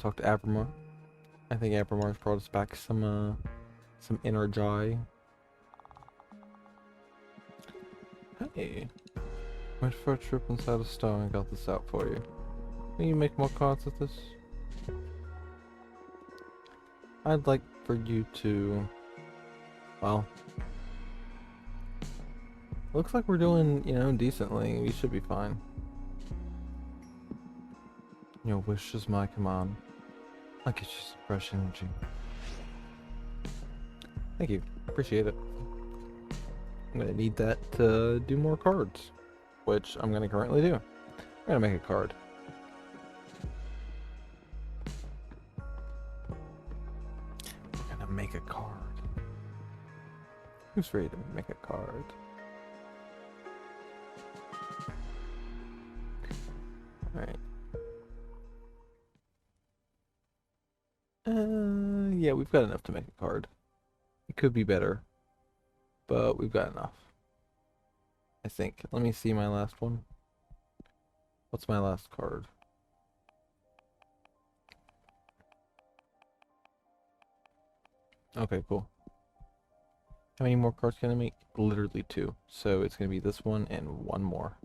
talk to Abramar. I think Abramar's brought us back some inner joy. Hey, went for a trip inside a store and got this out for you. Can you make more cards with this? I'd like for you to, well, looks like we're doing, decently. We should be fine. Your wish is my command. I'll get you some fresh energy. Thank you. Appreciate it. I'm gonna need that to do more cards, which I'm gonna currently do. I'm gonna make a card. We're gonna make a card. Who's ready to make a card? Alright. Yeah, we've got enough to make a card. It could be better, but we've got enough. I think. Let me see my last one. What's my last card? Okay, cool. How many more cards can I make? Literally 2. So it's gonna be this one and one more.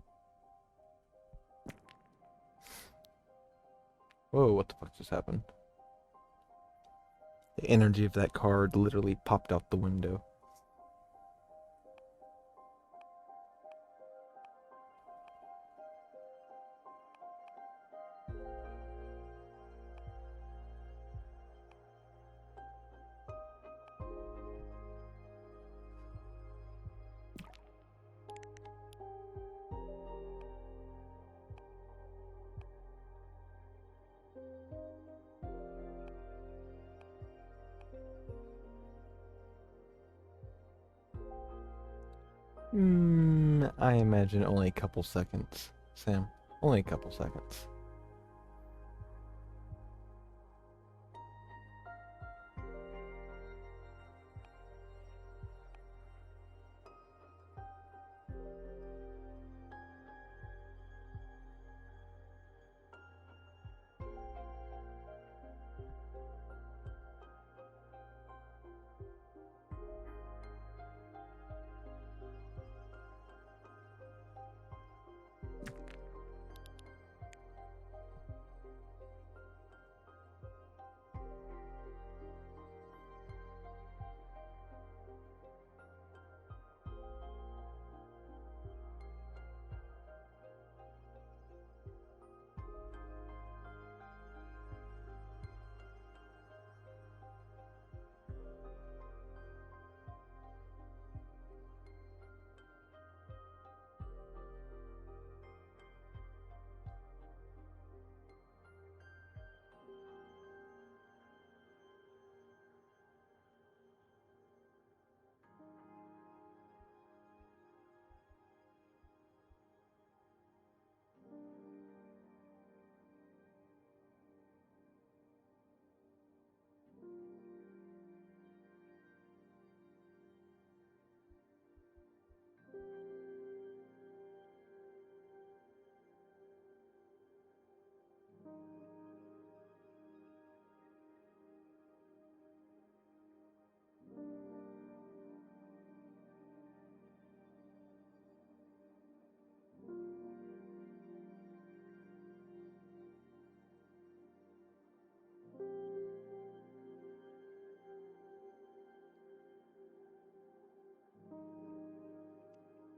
Whoa, what the fuck just happened? The energy of that card literally popped out the window. I imagine only a couple seconds, Sam. Only a couple seconds.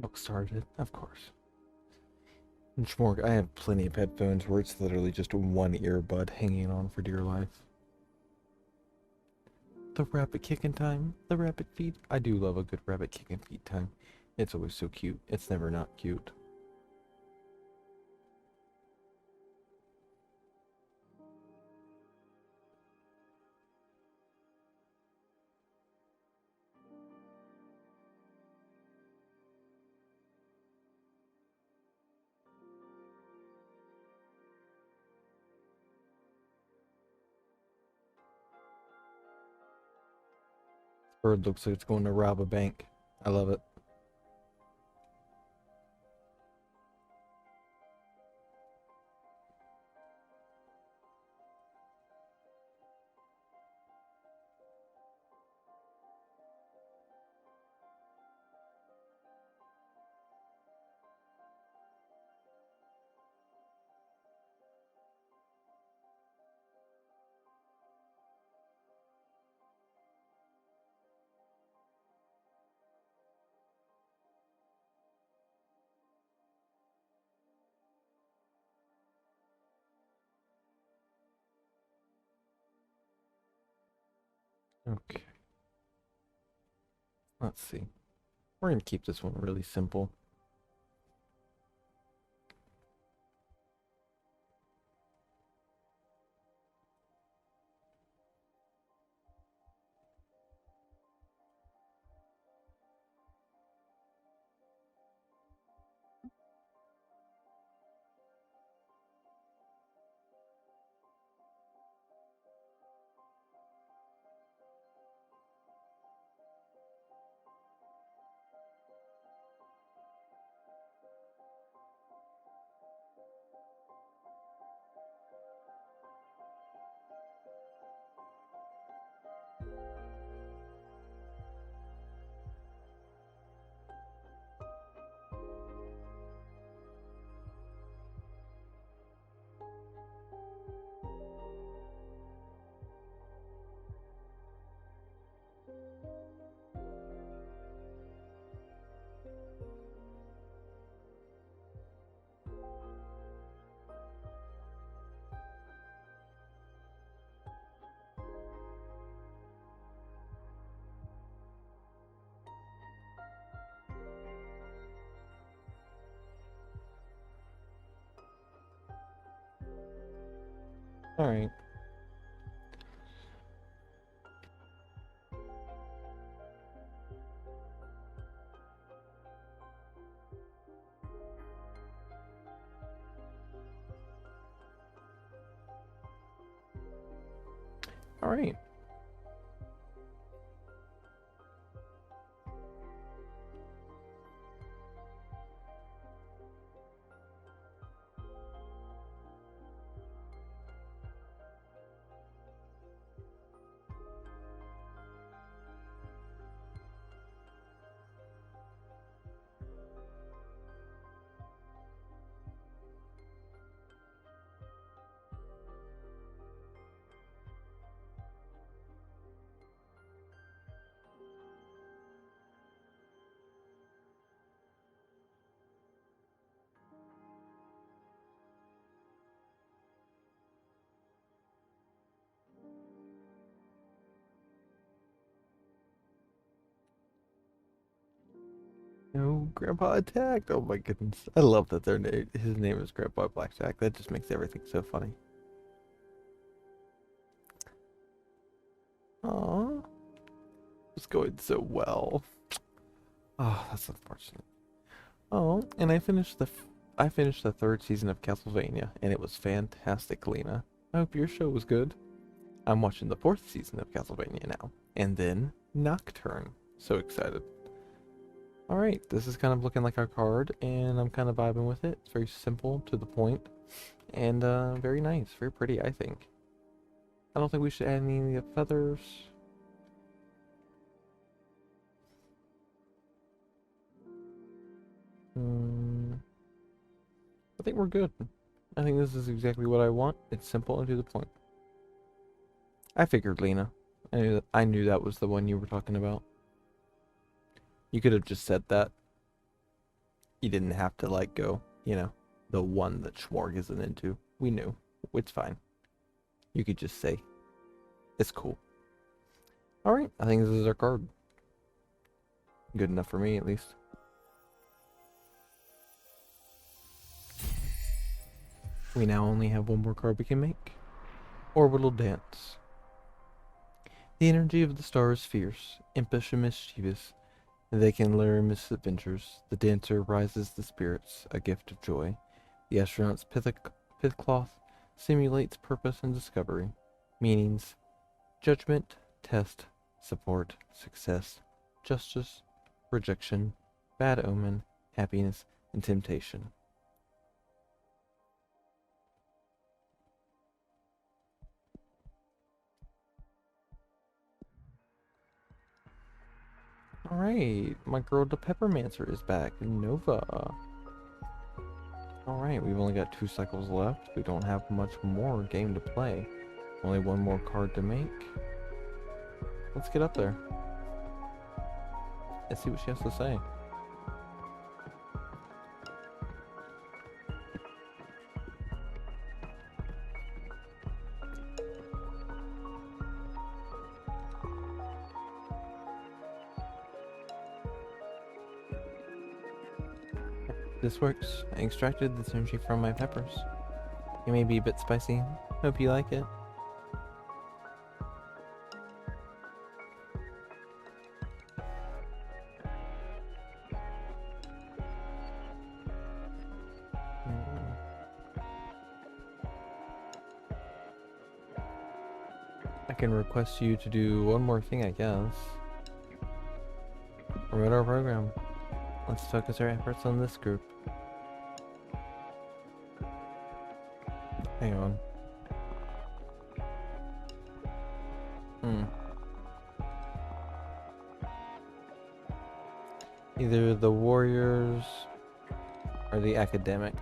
Book started, of course. And Schmorg, I have plenty of headphones where it's literally just one earbud hanging on for dear life. The rabbit kicking time, the rabbit feet. I do love a good rabbit kicking feet time. It's always so cute. It's never not cute. Bird looks like it's going to rob a bank. I love it. Okay. Let's see. We're gonna keep this one really simple. All right. All right. No, Grandpa attacked. Oh my goodness. I love that his name is Grandpa Blackjack. That just makes everything so funny. Aw. It's going so well. Oh, that's unfortunate. Oh, and I finished the third season of Castlevania, and it was fantastic, Lena. I hope your show was good. I'm watching the fourth season of Castlevania now, and then Nocturne. So excited. Alright, this is kind of looking like our card, and I'm kind of vibing with it. It's very simple, to the point, and very nice, very pretty, I think. I don't think we should add any of the feathers. I think we're good. I think this is exactly what I want. It's simple and to the point. I figured, Lena. I knew that was the one you were talking about. You could have just said that. You didn't have to, like, go, the one that Schwarg isn't into. We knew. It's fine. You could just say, it's cool. Alright, I think this is our card. Good enough for me, at least. We now only have one more card we can make. Orbital Dance. The energy of the star is fierce, impish and mischievous. They can lure misadventures. The dancer rises the spirits, a gift of joy. The astronaut's pith cloth simulates purpose and discovery. Meanings: judgment, test, support, success, justice, rejection, bad omen, happiness, and temptation. Alright, my girl the Peppermancer is back. Nova. Alright, we've only got 2 cycles left. We don't have much more game to play. Only one more card to make. Let's get up there. Let's see what she has to say. This works. I extracted this energy from my peppers. It may be a bit spicy. Hope you like it. I can request you to do one more thing, I guess. Promote our program. Let's focus our efforts on this group. Hang on. Either the warriors or the academics.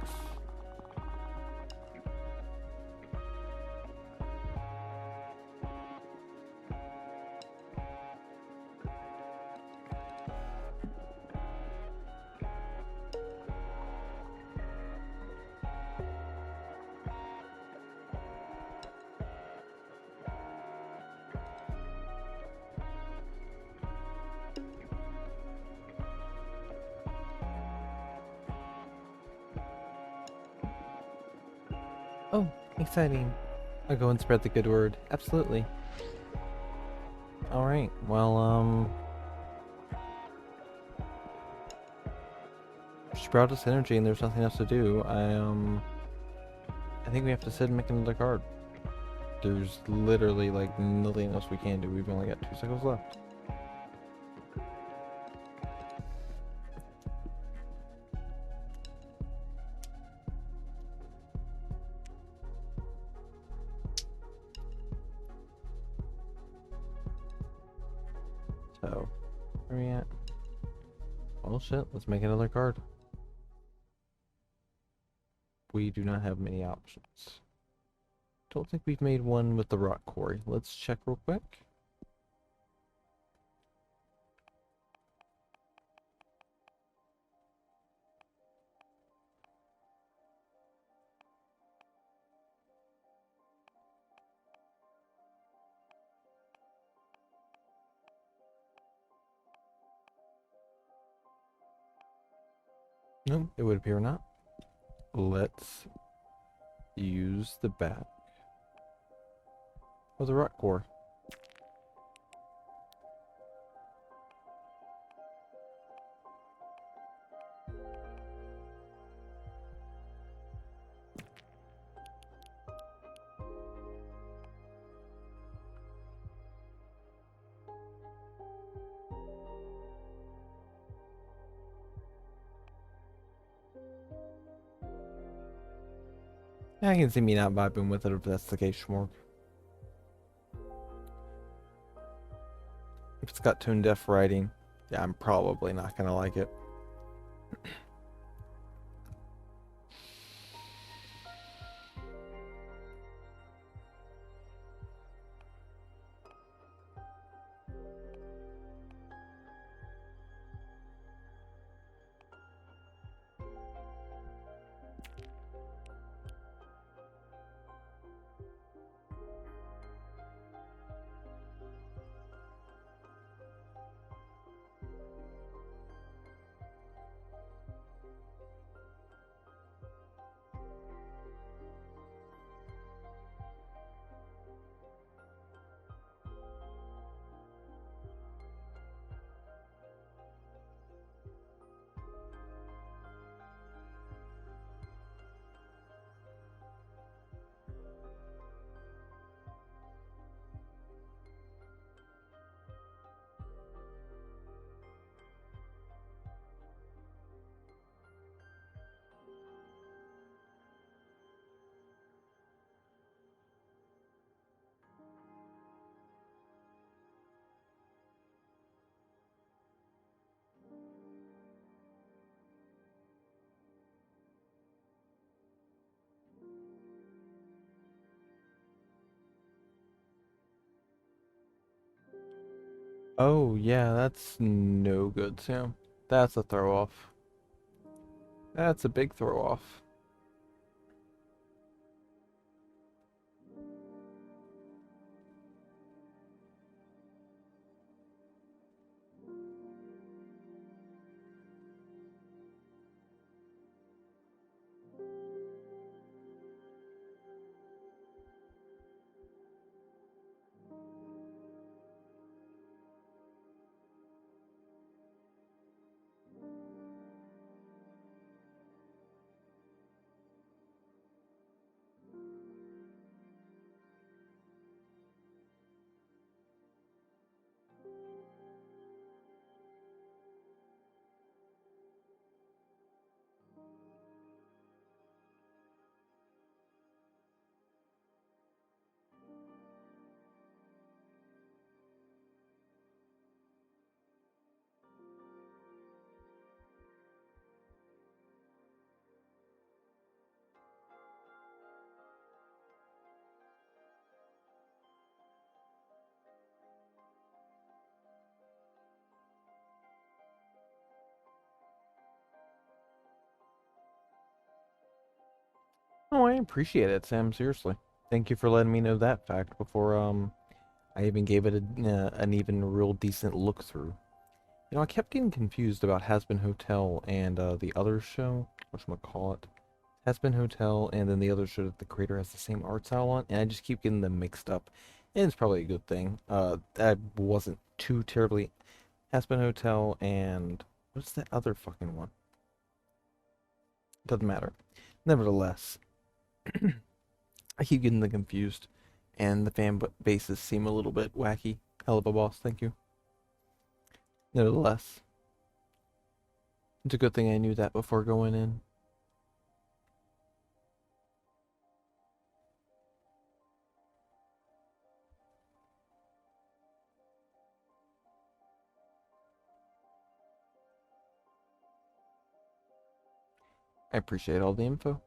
Oh, exciting. I'll go and spread the good word. Absolutely. Alright, well, she brought us energy and there's nothing else to do. I think we have to sit and make another card. There's literally, like, nothing else we can do. We've only got 2 cycles left. So, where are we at? Well, shit, let's make another card. We do not have many options. Don't think we've made one with the rock quarry. Let's check real quick. No, it would appear not. Let's use the back of the rock core. I can see me not vibing with it if that's the case, Schmorg. If it's got tone deaf writing, yeah, I'm probably not gonna like it. Oh, yeah, that's no good, Sam. That's a throw off. That's a big throw off. Oh, I appreciate it, Sam. Seriously. Thank you for letting me know that fact before I even gave it an even real decent look through. You know, I kept getting confused about Has Been Hotel and the other show, whatchamacallit. Has Been Hotel and then the other show that the creator has the same art style on, and I just keep getting them mixed up. And it's probably a good thing. That wasn't too terribly Has Been Hotel and what's that other fucking one? Doesn't matter. Nevertheless, I keep getting them confused, and the fan bases seem a little bit wacky. Hell of a boss, thank you. Nevertheless, it's a good thing I knew that before going in. I appreciate all the info.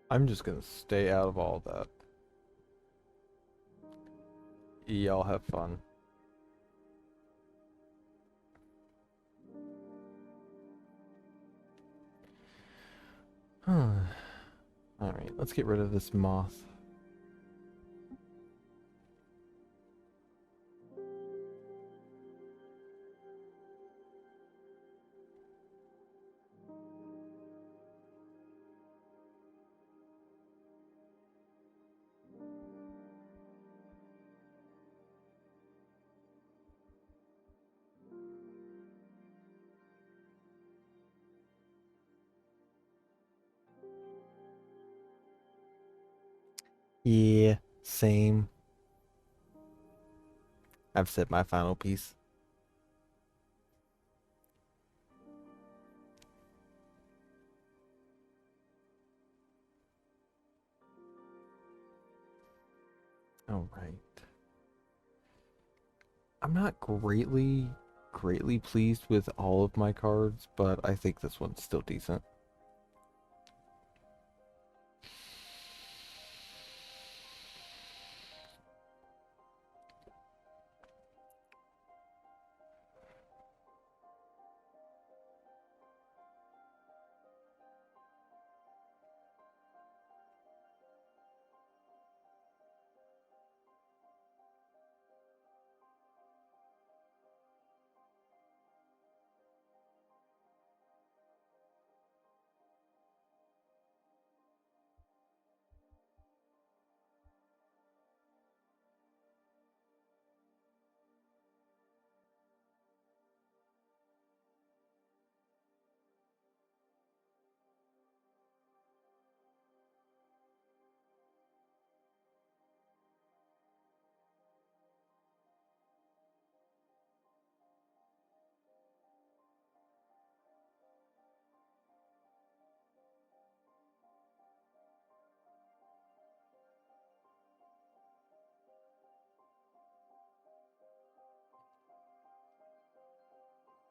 I'm just gonna stay out of all that. Y'all have fun. Alright, let's get rid of this moth. Yeah, same. I've said my final piece. Alright. I'm not greatly pleased with all of my cards, but I think this one's still decent.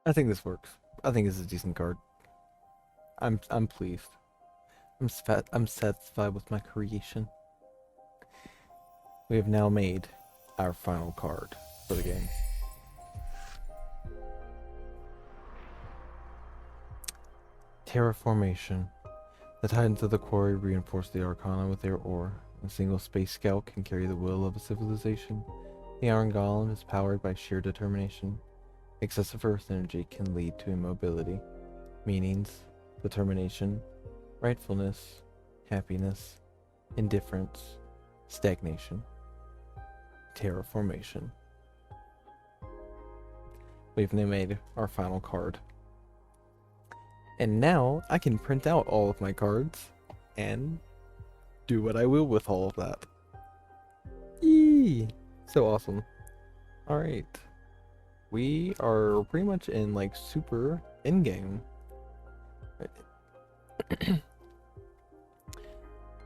I think this works. I think it's a decent card. I'm pleased. I'm satisfied with my creation. We have now made our final card for the game. Terraformation. The Titans of the Quarry reinforce the Arcana with their ore. A single space scout can carry the will of a civilization. The Iron Golem is powered by sheer determination. Excessive Earth energy can lead to immobility. Meanings: determination, rightfulness, happiness, indifference, stagnation. Terraformation. We've now made our final card. And now I can print out all of my cards and do what I will with all of that. Yee! So awesome. Alright. We are pretty much in like super in-game.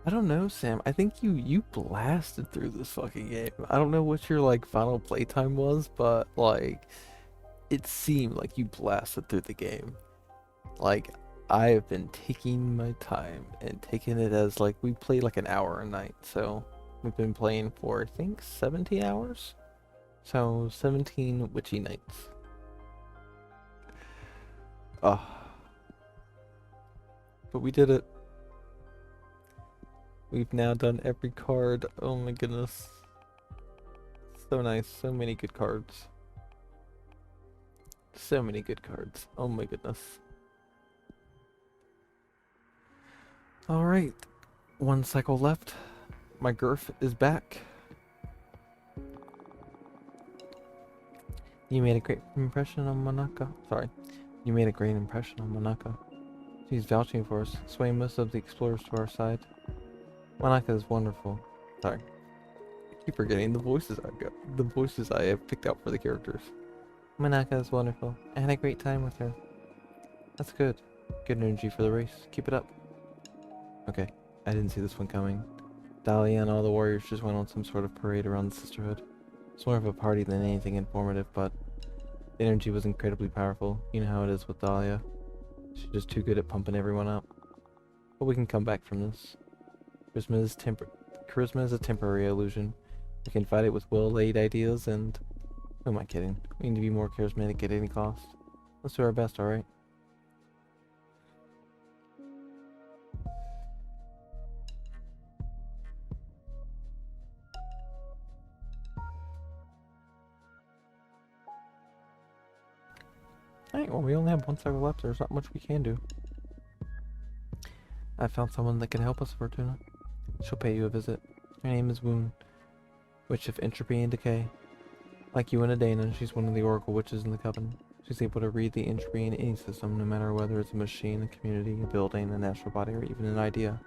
I don't know, Sam. I think you blasted through this fucking game. I don't know what your like final playtime was, but like it seemed like you blasted through the game. Like I have been taking my time and taking it as like we play like an hour a night. So we've been playing for I think 17 hours. So 17 witchy nights. But we did it. We've now done every card. Oh my goodness. So nice. So many good cards. So many good cards. Oh my goodness. Alright. One cycle left. My Gurf is back. You made a great impression on Monaka. Sorry. You made a great impression on Monaka. She's vouching for us, swaying most of the explorers to our side. Monaka is wonderful. Sorry. I keep forgetting the voices I've got. The voices I have picked out for the characters. Monaka is wonderful. I had a great time with her. That's good. Good energy for the race. Keep it up. Okay. I didn't see this one coming. Dahlia and all the warriors just went on some sort of parade around the sisterhood. It's more of a party than anything informative, but the energy was incredibly powerful. You know how it is with Dahlia. She's just too good at pumping everyone up. But we can come back from this. Charisma is a temporary illusion. We can fight it with well-laid ideas and... Who am I kidding? We need to be more charismatic at any cost. Let's do our best, alright? Alright, well we only have one cycle left. There's not much we can do. I found someone that can help us, Fortuna. She'll pay you a visit. Her name is Woon, Witch of Entropy and Decay. Like you and Adana, she's one of the Oracle Witches in the Coven. She's able to read the entropy in any system, no matter whether it's a machine, a community, a building, a natural body, or even an idea.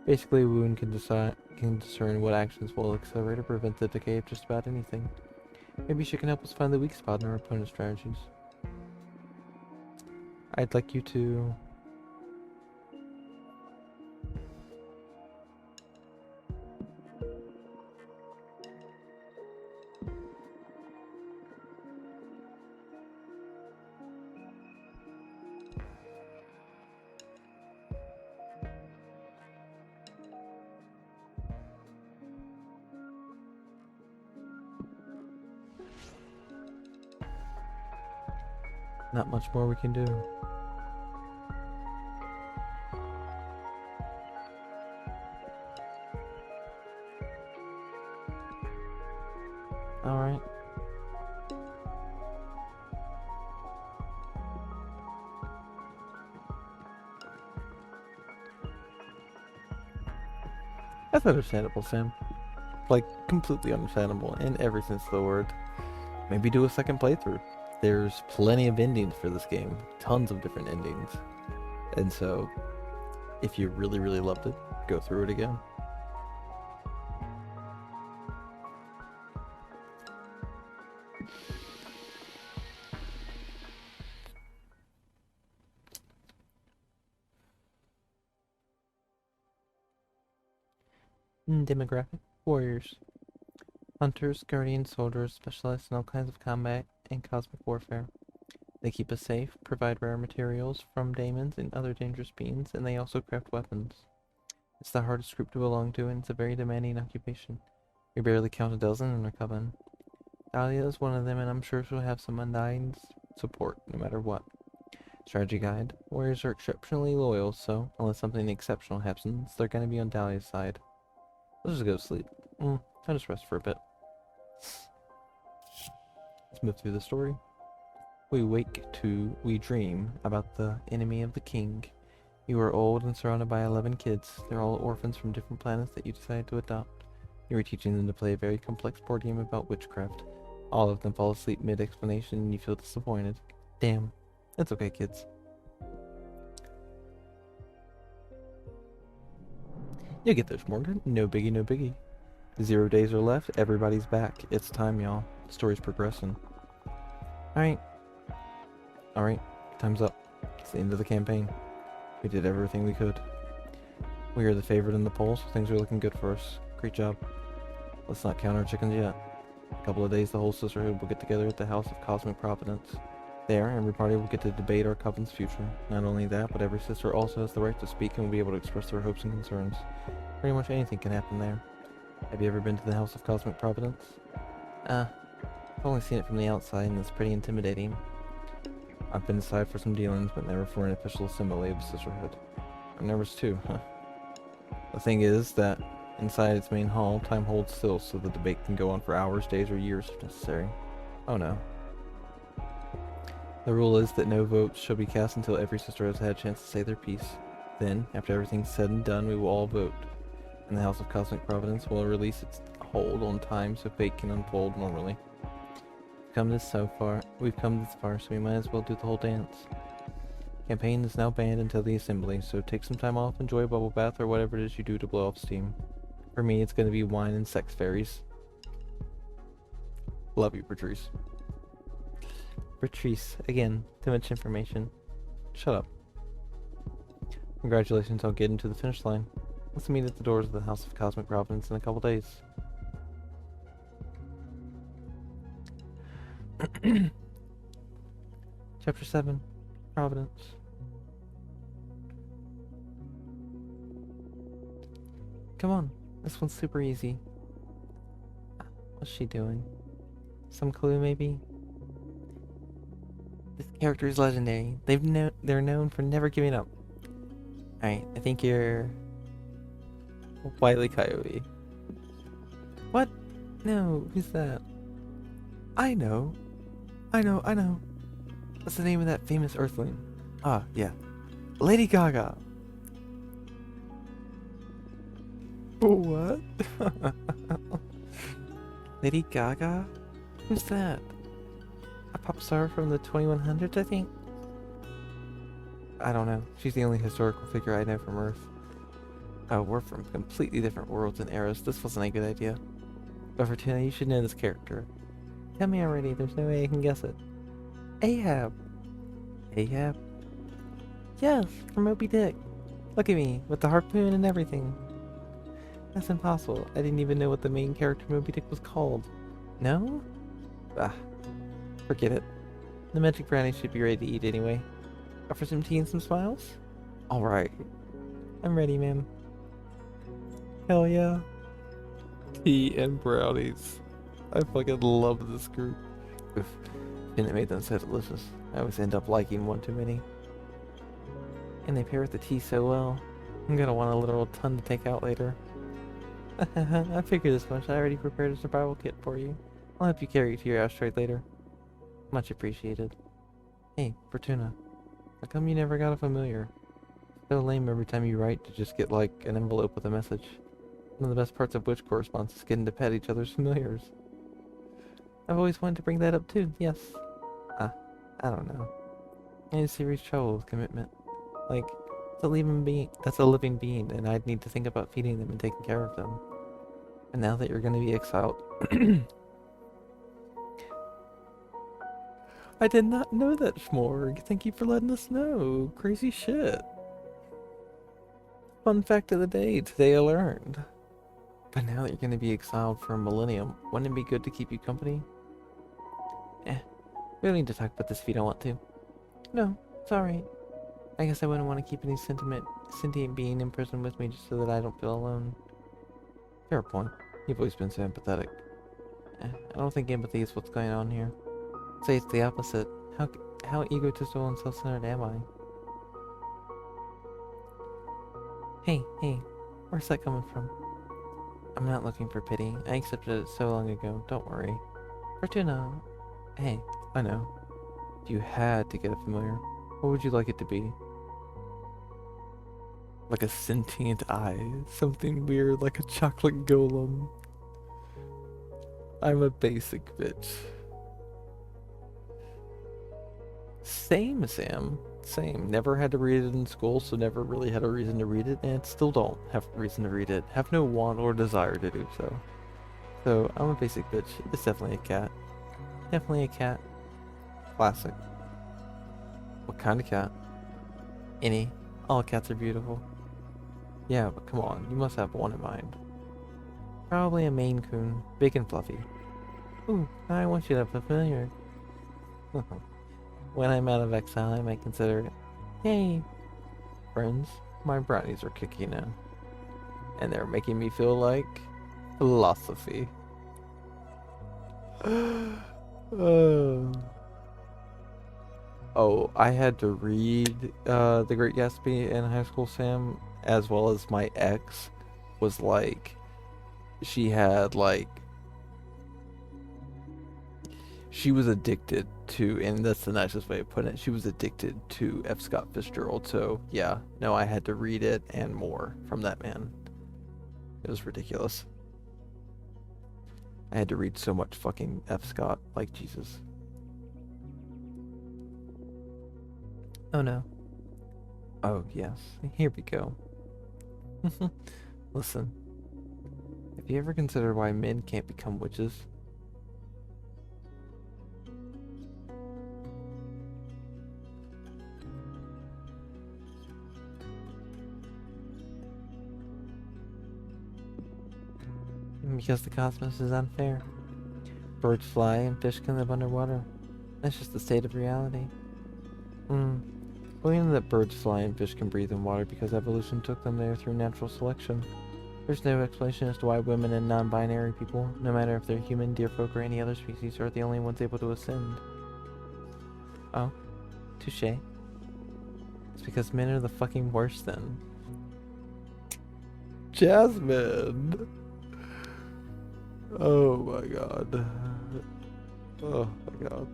Basically, Woon can discern what actions will accelerate or prevent the decay of just about anything. Maybe she can help us find the weak spot in our opponent's strategies. I'd like you to... Not much more we can do. Alright. That's understandable, Sam. Like, completely understandable in every sense of the word. Maybe do a second playthrough. There's plenty of endings for this game. Tons of different endings. And so, if you really, really loved it, go through it again. Demographic: warriors. Hunters, guardians, soldiers, specialized in all kinds of combat and cosmic warfare. They keep us safe, provide rare materials from daemons and other dangerous beings, and they also craft weapons. It's the hardest group to belong to, and it's a very demanding occupation. We barely count a dozen in our coven. Dahlia is one of them, and I'm sure she'll have some undying support, no matter what. Strategy guide. Warriors are exceptionally loyal, so unless something exceptional happens, they're gonna be on Dahlia's side. Let's just go to sleep. I'll just rest for a bit. Let's move through the story. We dream about the enemy of the king. You are old and surrounded by 11 kids. They're all orphans from different planets that you decided to adopt. You were teaching them to play a very complex board game about witchcraft. All of them fall asleep mid-explanation and you feel disappointed. Damn. It's okay, kids. You'll get there, Morgan. No biggie, no biggie. 0 days are left. Everybody's back. It's time, y'all. The story's progressing. Alright. Alright. Time's up. It's the end of the campaign. We did everything we could. We are the favorite in the polls. Things are looking good for us. Great job. Let's not count our chickens yet. In a couple of days, the whole sisterhood will get together at the House of Cosmic Providence. There, every party will get to debate our coven's future. Not only that, but every sister also has the right to speak and will be able to express their hopes and concerns. Pretty much anything can happen there. Have you ever been to the House of Cosmic Providence? I've only seen it from the outside and it's pretty intimidating. I've been inside for some dealings, but never for an official assembly of the sisterhood. I'm nervous too, huh? The thing is that inside its main hall, time holds still so the debate can go on for hours, days, or years if necessary. Oh no. The rule is that no votes shall be cast until every sister has had a chance to say their piece. Then, after everything's said and done, we will all vote. And the House of Cosmic Providence will release its hold on time so fate can unfold normally. We've come this far, so we might as well do the whole dance. Campaign is now banned until the assembly, so take some time off, enjoy a bubble bath, or whatever it is you do to blow off steam. For me, it's going to be wine and sex fairies. Love you, Patrice. Patrice, again, too much information. Shut up. Congratulations on getting to the finish line. Let's meet at the doors of the House of Cosmic Providence in a couple days. Chapter 7, Providence. Come on, this one's super easy. What's she doing? Some clue, maybe? This character is legendary. They're known for never giving up. Alright, I think you're... Wile E. Coyote. What? No, who's that? I know. What's the name of that famous Earthling? Ah, yeah. Lady Gaga. What? Lady Gaga? Who's that? A pop star from the 2100s, I think? I don't know. She's the only historical figure I know from Earth. Oh, we're from completely different worlds and eras. This wasn't a good idea. But Fortuna, you should know this character. Tell me already, there's no way I can guess it. Ahab. Ahab? Yes, from Moby Dick. Look at me, with the harpoon and everything. That's impossible. I didn't even know what the main character Moby Dick was called. No? Ah, forget it. The magic brownie should be ready to eat anyway. Offer some tea and some smiles? Alright. I'm ready, ma'am. Hell yeah. Tea and brownies. I fucking love this group. Oof. And it made them so delicious. I always end up liking one too many. And they pair with the tea so well. I'm gonna want a literal ton to take out later. I figured as much. I already prepared a survival kit for you. I'll help you carry it to your asteroid later. Much appreciated. Hey, Fortuna. How come you never got a familiar? So lame every time you write to just get like an envelope with a message. One of the best parts of witch correspondence is getting to pet each other's familiars. I've always wanted to bring that up too, yes. I don't know. I had serious trouble with commitment. Like, that's a living being, and I'd need to think about feeding them and taking care of them. And now that you're gonna be exiled... I did not know that, Schmorg. Thank you for letting us know. Crazy shit. Fun fact of the day, today I learned. But now that you're gonna be exiled for a millennium, wouldn't it be good to keep you company? We don't need to talk about this if you don't want to. No, it's alright. I guess I wouldn't want to keep any sentient being in prison with me just so that I don't feel alone. Fair point. You've always been so empathetic. I don't think empathy is what's going on here. Say it's the opposite. How egotistical and self-centered am I? Hey, where's that coming from? I'm not looking for pity. I accepted it so long ago. Don't worry. Fortuna. Hey, I know. If you had to get a familiar, what would you like it to be? Like a sentient eye. Something weird like a chocolate golem. I'm a basic bitch. Same, Sam. Same. Never had to read it in school, so never really had a reason to read it, and still don't have a reason to read it. Have no want or desire to do so. So, I'm a basic bitch. It's definitely a cat. Definitely a cat. Classic. What kind of cat? Any. All cats are beautiful. Yeah, but come on, you must have one in mind. Probably a Maine Coon. Big and fluffy. Ooh, I want you to have a familiar. When I'm out of exile, I might consider it. Hey, friends, my brownies are kicking in. And they're making me feel like philosophy. Oh, I had to read The Great Gatsby in high school, Sam, as well as my ex was like, she had like, she was addicted to, and that's the nicest way of putting it, she was addicted to F. Scott Fitzgerald. So yeah, no, I had to read it and more from that man. It was ridiculous. I had to read so much fucking F. Scott, like Jesus. Oh no. Oh yes, here we go. Listen, have you ever considered why men can't become witches? Because the cosmos is unfair. Birds fly and fish can live underwater. That's just the state of reality. Believing that birds fly and fish can breathe in water because evolution took them there through natural selection. There's no explanation as to why women and non-binary people, no matter if they're human, deerfolk, or any other species, are the only ones able to ascend. Oh, touche. It's because men are the fucking worst then. Jasmine! Oh my god. Oh my god.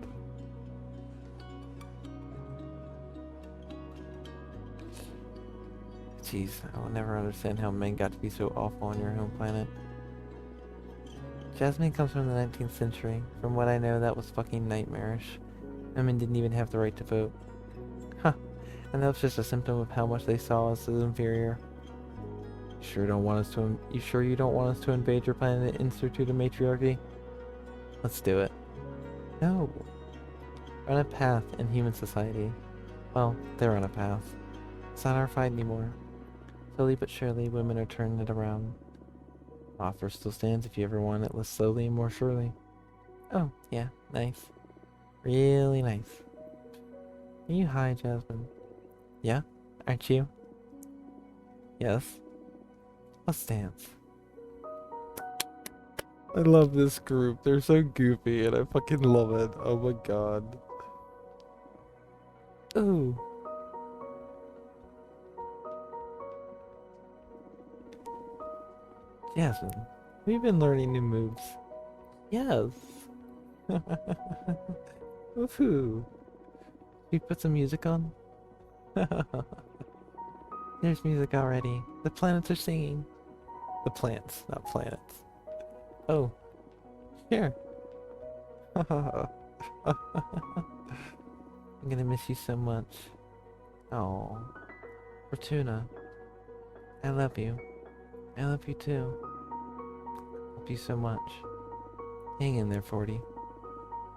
Jeez, I will never understand how men got to be so awful on your home planet. Jasmine comes from the 19th century. From what I know, that was fucking nightmarish. Women didn't even have the right to vote. Huh. And that was just a symptom of how much they saw us as inferior. You sure you don't want us to invade your planet and institute a matriarchy? Let's do it. No. We're on a path in human society. Well, they're on a path. It's not our fight anymore. Slowly but surely, women are turning it around. Offer still stands if you ever want it less slowly and more surely. Oh, yeah, nice. Really nice. Are you high, Jasmine? Yeah? Aren't you? Yes. Let's dance. I love this group. They're so goofy and I fucking love it. Oh my god. Ooh. Jasmine, we've been learning new moves. Yes. Woohoo. We put some music on? There's music already. The planets are singing. The plants, not planets. Oh. Here. I'm gonna miss you so much. Oh. Fortuna. I love you. I love you too. Love you so much. Hang in there, 40.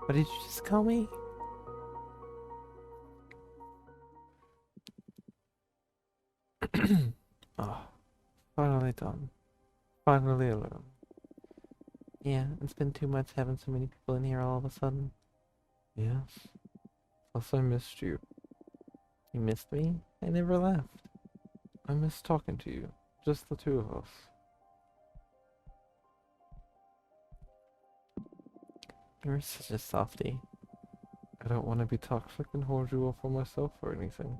What did you just call me? Oh, finally done. Finally alone. Yeah, it's been too much having so many people in here all of a sudden. Yes. Plus I missed you. You missed me? I never left. I miss talking to you. Just the two of us. You're such a softie. I don't want to be toxic and hold you all for myself or anything.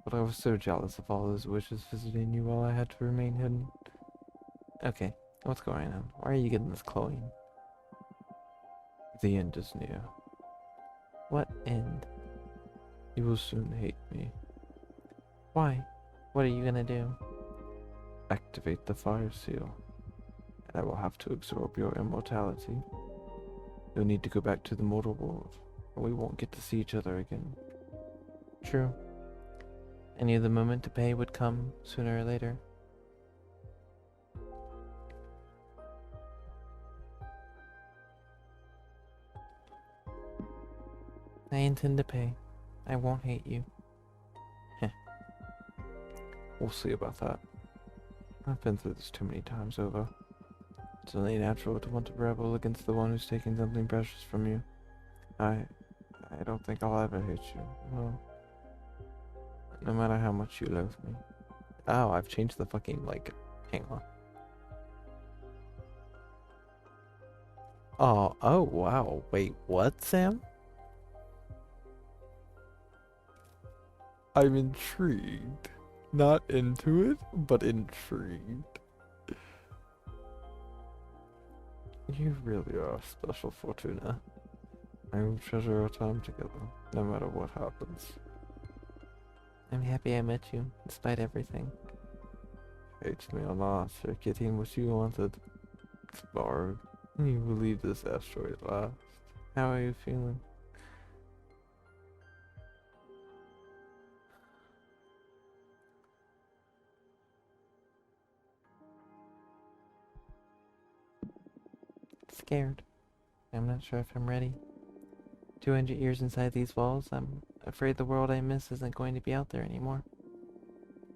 But I was so jealous of all those wishes visiting you while I had to remain hidden. Okay, what's going on? Why are you getting this cloying? The end is near. What end? You will soon hate me. Why? What are you gonna do? Activate the fire seal, and I will have to absorb your immortality. You'll need to go back to the mortal world, or we won't get to see each other again. True. I knew the moment to pay would come, sooner or later. I intend to pay. I won't hate you. Heh. We'll see about that. I've been through this too many times over. It's only natural to want to rebel against the one who's taking something precious from you. I don't think I'll ever hate you. No. No matter how much you loathe me. Oh, I've changed the fucking, like, hang on. Oh, wow. Wait, what, Sam? I'm intrigued. Not into it, but intrigued. You really are special, Fortuna. I will treasure our time together, no matter what happens. I'm happy I met you, despite everything. Hates me or not, you're getting what you wanted. It's borrowed. You will leave this asteroid last. How are you feeling? Scared. I'm not sure if I'm ready. 200 years inside these walls, I'm afraid the world I miss isn't going to be out there anymore.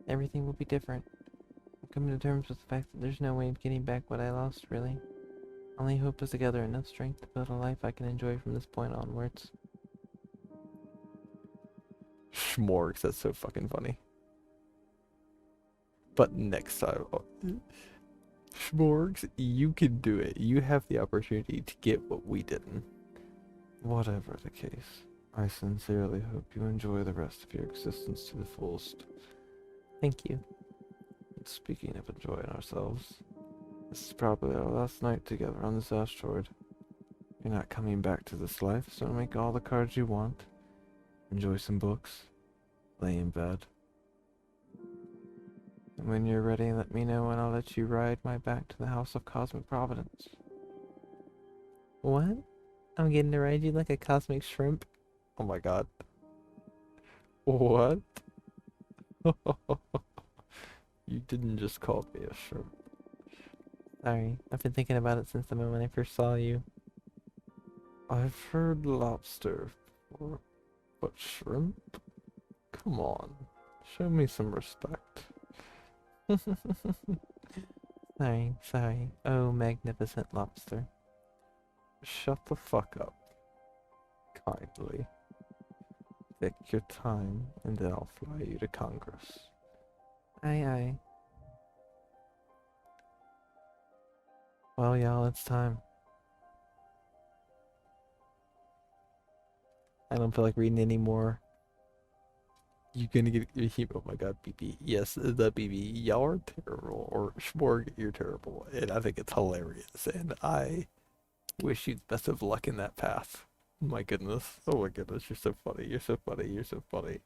Everything will be different. I'm coming to terms with the fact that there's no way of getting back what I lost, really. Only hope is to gather enough strength to build a life I can enjoy from this point onwards. Schmorgs, that's so fucking funny. But next time, Schmorgs, you can do it. You have the opportunity to get what we didn't. Whatever the case, I sincerely hope you enjoy the rest of your existence to the fullest. Thank you. And speaking of enjoying ourselves, this is probably our last night together on this asteroid. You're not coming back to this life, so make all the cards you want. Enjoy some books. Lay in bed. And when you're ready, let me know and I'll let you ride my back to the House of Cosmic Providence. What? I'm getting to ride you like a cosmic shrimp? Oh my god. What? You didn't just call me a shrimp. Sorry, I've been thinking about it since the moment I first saw you. I've heard lobster before, but shrimp? Come on, show me some respect. Sorry. Oh, magnificent lobster. Shut the fuck up. Kindly. Take your time, and then I'll fly you to Congress. Aye. Well, y'all, it's time. I don't feel like reading anymore. You're gonna get your oh my god, BB. Yes, the BB. Y'all are terrible. Or Schmorg, you're terrible. And I think it's hilarious. And I wish you the best of luck in that path. My goodness. Oh my goodness, you're so funny. You're so funny. You're so funny.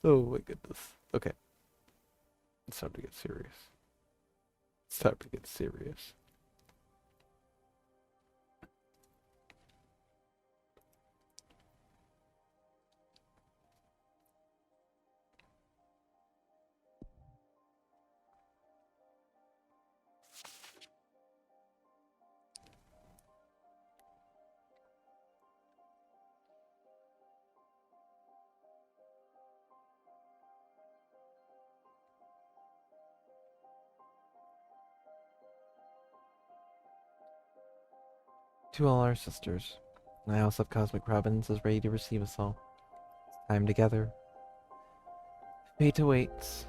Oh my goodness. Okay. It's time to get serious. It's time to get serious. To all our sisters, The House of Cosmic Providence is ready to receive us all. Time together. Fate awaits.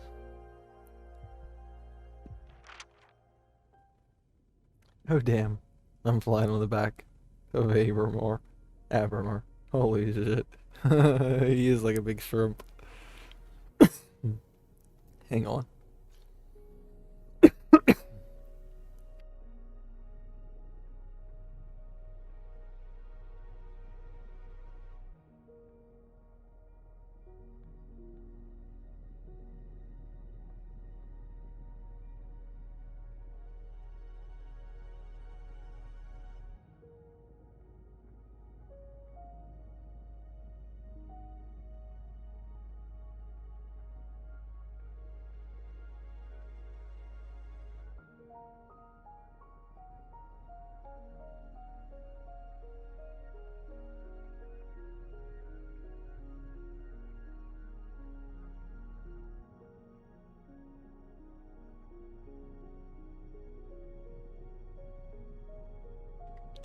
Oh damn. I'm flying on the back of Abermore. Abermore. Holy shit. He is like a big shrimp. Hang on.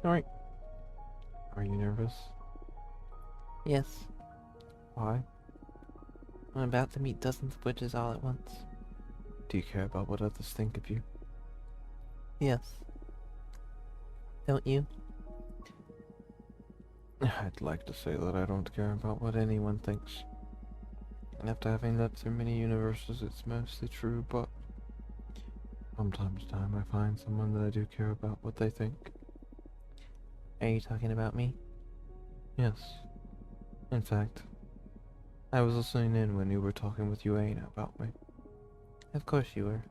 Alright. Are you nervous? Yes, Why? I'm about to meet dozens of witches all at once. Do you care about what others think of you? Yes. Don't you? I'd like to say that I don't care about what anyone thinks. And after having lived through many universes, it's mostly true, but from time to time I find someone that I do care about what they think. Are you talking about me? Yes. In fact, I was listening in when you were talking with Yuaina about me. Of course you were.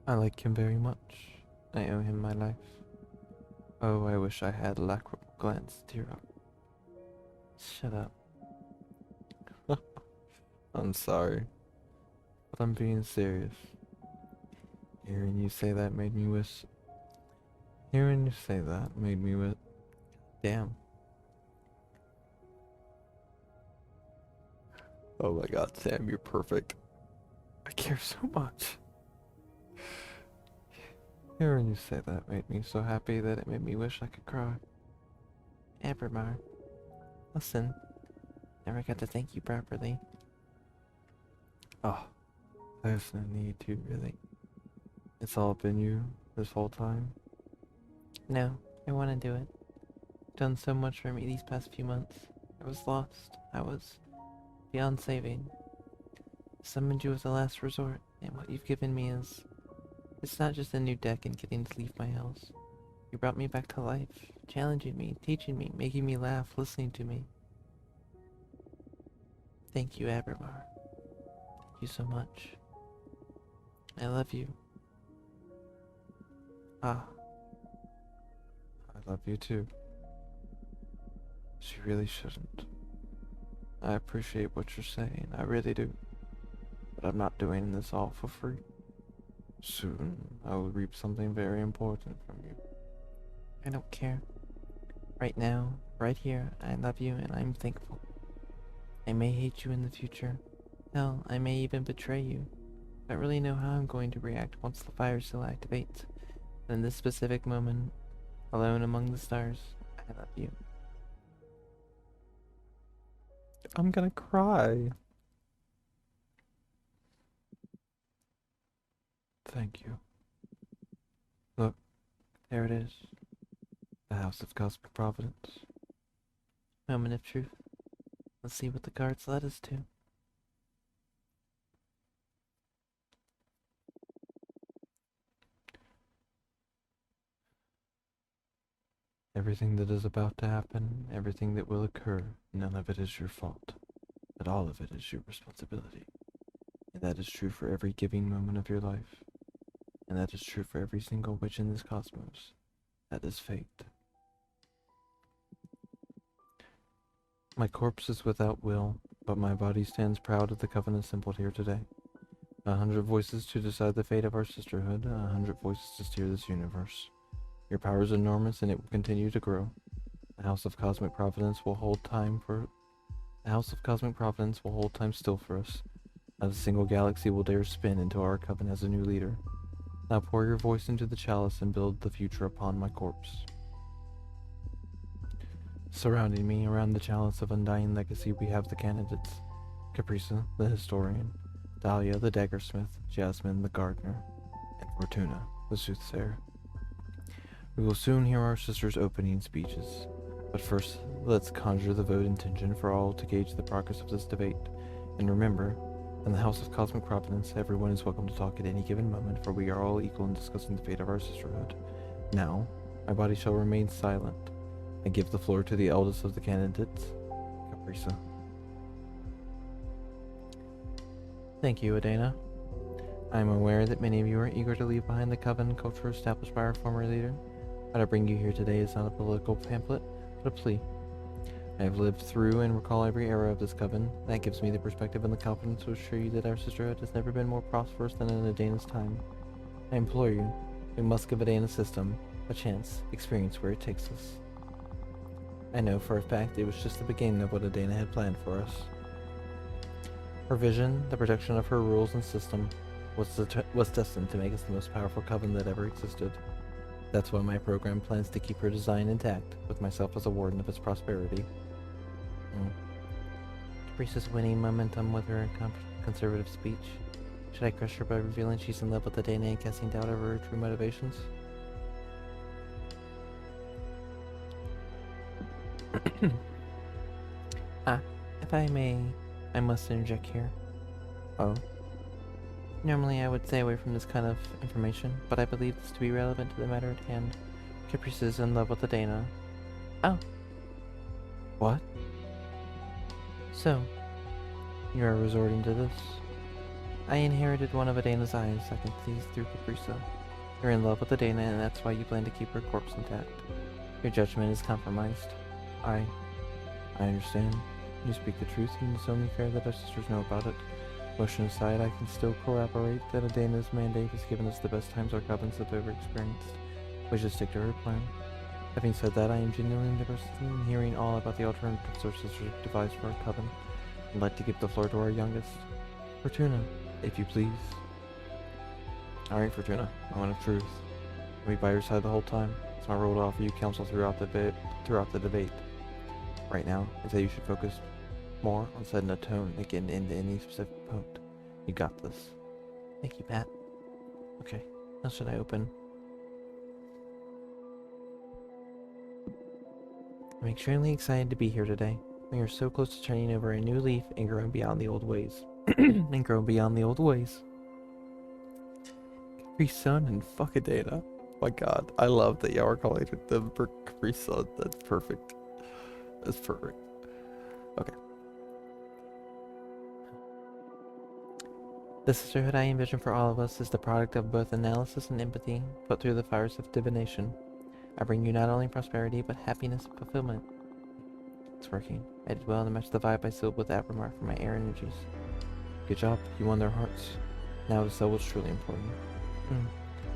I like him very much. I owe him my life. Oh, I wish I had lacrimal glands to tear up. Shut up. I'm sorry, but I'm being serious. Hearing you say that made me wish. Hearing you say that made me wish. Damn. Oh my god, Sam, you're perfect. I care so much. Hearing you say that made me so happy that it made me wish I could cry. Evermar. Listen. Never got to thank you properly. Oh, there's no need to, really. It's all been you this whole time. No, I want to do it. Done so much for me these past few months. I was lost. I was beyond saving. Summoned you as a last resort, and what you've given me is... It's not just a new deck and getting to leave my house. You brought me back to life, challenging me, teaching me, making me laugh, listening to me. Thank you, Abermar. Thank you so much. I love you. Ah, I love you too. She really shouldn't. I appreciate what you're saying, I really do. But I'm not doing this all for free. Soon, I will reap something very important from you. I don't care. Right now, right here, I love you and I'm thankful. I may hate you in the future. Hell, I may even betray you. I don't really know how I'm going to react once the fire still activates. But in this specific moment, alone among the stars, I love you. I'm gonna cry. Thank you. Look, there it is. The House of Cosmic Providence. Moment of truth. Let's see what the cards led us to. Everything that is about to happen, everything that will occur, none of it is your fault. But all of it is your responsibility. And that is true for every giving moment of your life. And that is true for every single witch in this cosmos. That is fate. My corpse is without will, but my body stands proud of the covenant assembled here today. 100 voices to decide the fate of our sisterhood, 100 voices to steer this universe. Your power is enormous and it will continue to grow. The House of Cosmic Providence will hold time still for us. Not a single galaxy will dare spin until our coven has a new leader. Now pour your voice into the chalice and build the future upon my corpse. Surrounding me, around the chalice of undying legacy, we have the candidates. Caprisa, the historian, Dahlia, the daggersmith, Jasmine, the gardener, and Fortuna, the soothsayer. We will soon hear our sisters' opening speeches, but first, let's conjure the vote intention for all to gauge the progress of this debate. And remember, in the House of Cosmic Providence, everyone is welcome to talk at any given moment, for we are all equal in discussing the fate of our sisterhood. Now, my body shall remain silent. I give the floor to the eldest of the candidates, Caprisa. Thank you, Adana. I am aware that many of you are eager to leave behind the coven culture established by our former leader. What I bring you here today is not a political pamphlet, but a plea. I have lived through and recall every era of this coven. That gives me the perspective and the confidence to assure you that our sisterhood has never been more prosperous than in Adana's time. I implore you, we must give Adana's system a chance, experience where it takes us. I know for a fact it was just the beginning of what Adana had planned for us. Her vision, the protection of her rules and system, was destined to make us the most powerful coven that ever existed. That's why my program plans to keep her design intact, with myself as a warden of its prosperity. Caprisa's winning momentum with her conservative speech. Should I crush her by revealing she's in love with Adana and casting doubt over her true motivations? If I may, I must interject here. Oh? Normally I would stay away from this kind of information, but I believe this to be relevant to the matter at hand. Caprice is in love with Adana. Oh. What? So, you are resorting to this? I inherited one of Adana's eyes. I can see through Caprisa. You're in love with Adana, and that's why you plan to keep her corpse intact. Your judgment is compromised. I understand. You speak the truth, and it's only fair that our sisters know about it. Motion aside, I can still corroborate that Adana's mandate has given us the best times our covens have ever experienced. We should stick to her plan. Having said that, I am genuinely interested in hearing all about the alternatives our sisters have devised for our coven. I'd like to give the floor to our youngest, Fortuna, if you please. Alright, Fortuna, I want the truth. I'll be by your side the whole time. It's my role to offer you counsel throughout the debate. Right now, is that you should focus more on setting a tone than getting into any specific point. You got this. Thank you, Pat. Okay, now should I open? I'm extremely excited to be here today. We are so close to turning over a new leaf and growing beyond the old ways. Capri Sun and fuck Adana. My god, I love that y'all are calling it the Capri Sun. That's perfect. That's perfect. Okay. The sisterhood I envision for all of us is the product of both analysis and empathy, put through the fires of divination. I bring you not only prosperity, but happiness and fulfillment. It's working. I did well to match the vibe I sealed with that remark from my air energies. Good job, you won their hearts. Now to sell what's truly important.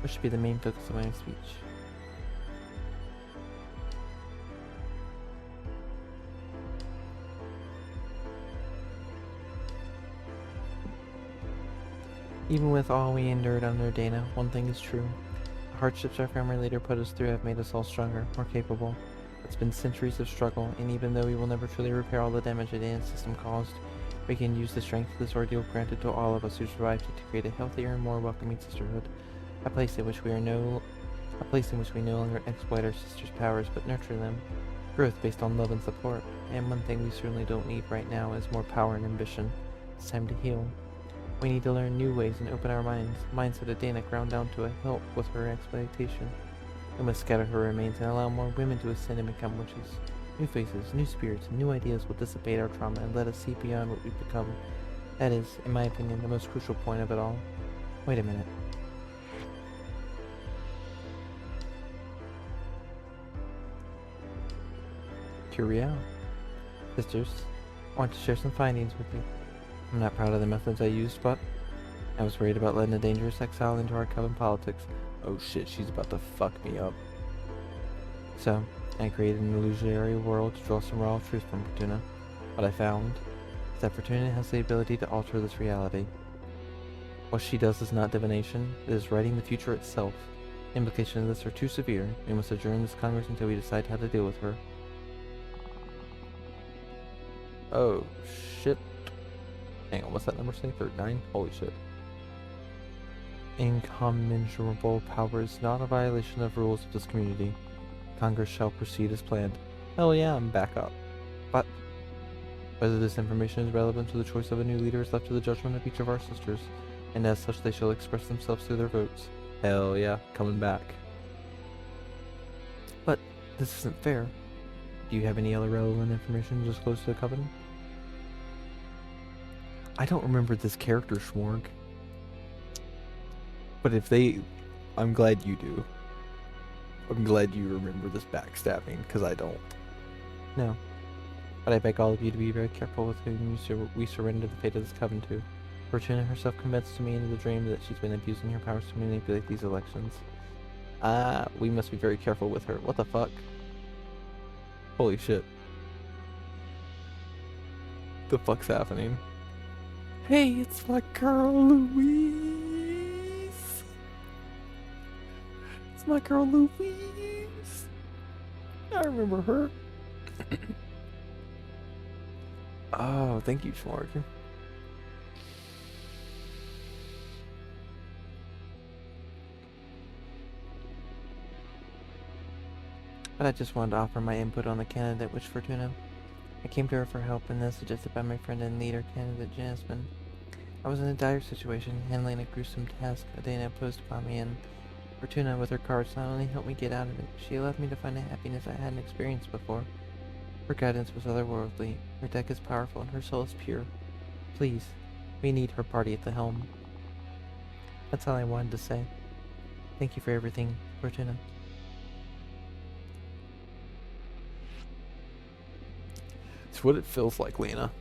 What should be the main focus of my speech? Even with all we endured under Dana, one thing is true. The hardships our family leader put us through have made us all stronger, more capable. It's been centuries of struggle, and even though we will never truly repair all the damage Dana's system caused, we can use the strength this ordeal granted to all of us who survived it to create a healthier and more welcoming sisterhood. A place in which we no longer exploit our sisters' powers, but nurture them. Growth based on love and support. And one thing we certainly don't need right now is more power and ambition. It's time to heal. We need to learn new ways and open our minds that Dana ground down to a hilt with her exploitation. We must scatter her remains and allow more women to ascend and become witches. New faces, new spirits, and new ideas will dissipate our trauma and let us see beyond what we've become. That is, in my opinion, the most crucial point of it all. Wait a minute. Curiel. Sisters, I want to share some findings with you. I'm not proud of the methods I used, but I was worried about letting a dangerous exile into our coven politics. Oh shit, she's about to fuck me up. So, I created an illusionary world to draw some raw truth from Fortuna. What I found is that Fortuna has the ability to alter this reality. What she does is not divination, it is writing the future itself. Implications of this are too severe. We must adjourn this Congress until we decide how to deal with her. Oh, shit. Hang on, what's that number say? 39? Holy shit. Incommensurable power is not a violation of rules of this community. Congress shall proceed as planned. Hell yeah, I'm back up. But whether this information is relevant to the choice of a new leader is left to the judgment of each of our sisters, and as such they shall express themselves through their votes. Hell yeah, coming back. But this isn't fair. Do you have any other relevant information to disclose to the Coven? I don't remember this character, Schmorg. But if they... I'm glad you do. I'm glad you remember this backstabbing, because I don't. No. But I beg all of you to be very careful with whom we surrender the fate of this Coven to. Fortuna herself convinced me in the dream that she's been abusing her powers to manipulate these elections. We must be very careful with her. What the fuck? Holy shit. The fuck's happening? Hey, it's my girl Louise! It's my girl Louise! I remember her. Oh, thank you, Schmark. But I just wanted to offer my input on the candidate, which Fortuna. I came to her for help, and as suggested by my friend and leader candidate Jasmine. I was in a dire situation, handling a gruesome task Adena imposed upon me, and Fortuna, with her cards, not only helped me get out of it, she allowed me to find a happiness I hadn't experienced before. Her guidance was otherworldly, her deck is powerful, and her soul is pure. Please, we need her party at the helm. That's all I wanted to say. Thank you for everything, Fortuna. It's what it feels like, Lena.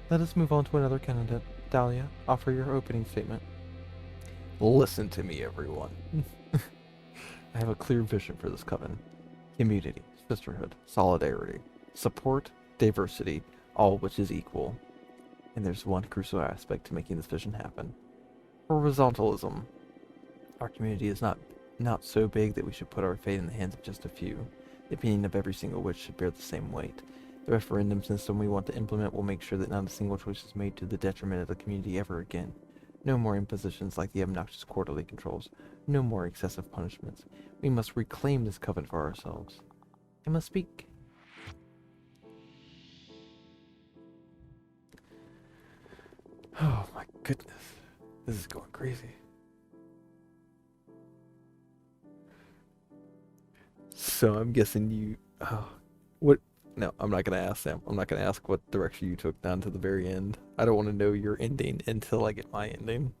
Let us move on to another candidate. Dahlia, offer your opening statement. Listen to me, everyone. I have a clear vision for this coven. Community, sisterhood, solidarity, support, diversity, all which is equal. And there's one crucial aspect to making this vision happen. Horizontalism. Our community is not so big that we should put our fate in the hands of just a few. The opinion of every single witch should bear the same weight. The referendum system we want to implement will make sure that not a single choice is made to the detriment of the community ever again. No more impositions like the obnoxious quarterly controls. No more excessive punishments. We must reclaim this coven for ourselves. I must speak. Oh my goodness. This is going crazy. So I'm guessing you... what... No, I'm not going to ask them. I'm not going to ask what direction you took down to the very end. I don't want to know your ending until I get my ending.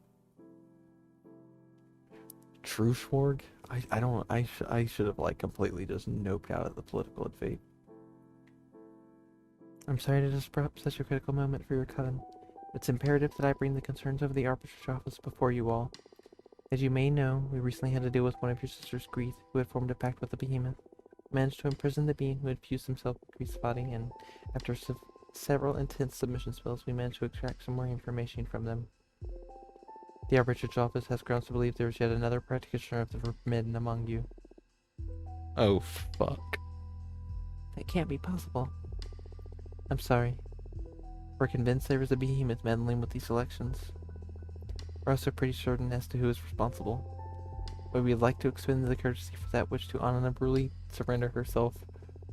True Schwarg? I should have like completely just noped out of the political fate. I'm sorry to disrupt such a critical moment for your coven. It's imperative that I bring the concerns of the Arbitrage Office before you all. As you may know, we recently had to deal with one of your sisters, Greeth, who had formed a pact with the Behemoth. Managed to imprison the being who had fused himself with Greeth's body, and after several intense submission spells, we managed to extract some more information from them. The Arbitrage Office has grounds to believe there is yet another practitioner of the Forbidden among you. Oh, fuck. That can't be possible. I'm sorry. We're convinced there is a behemoth meddling with these elections. We're also pretty certain as to who is responsible. But we'd like to expend the courtesy for that which to honorably surrender herself,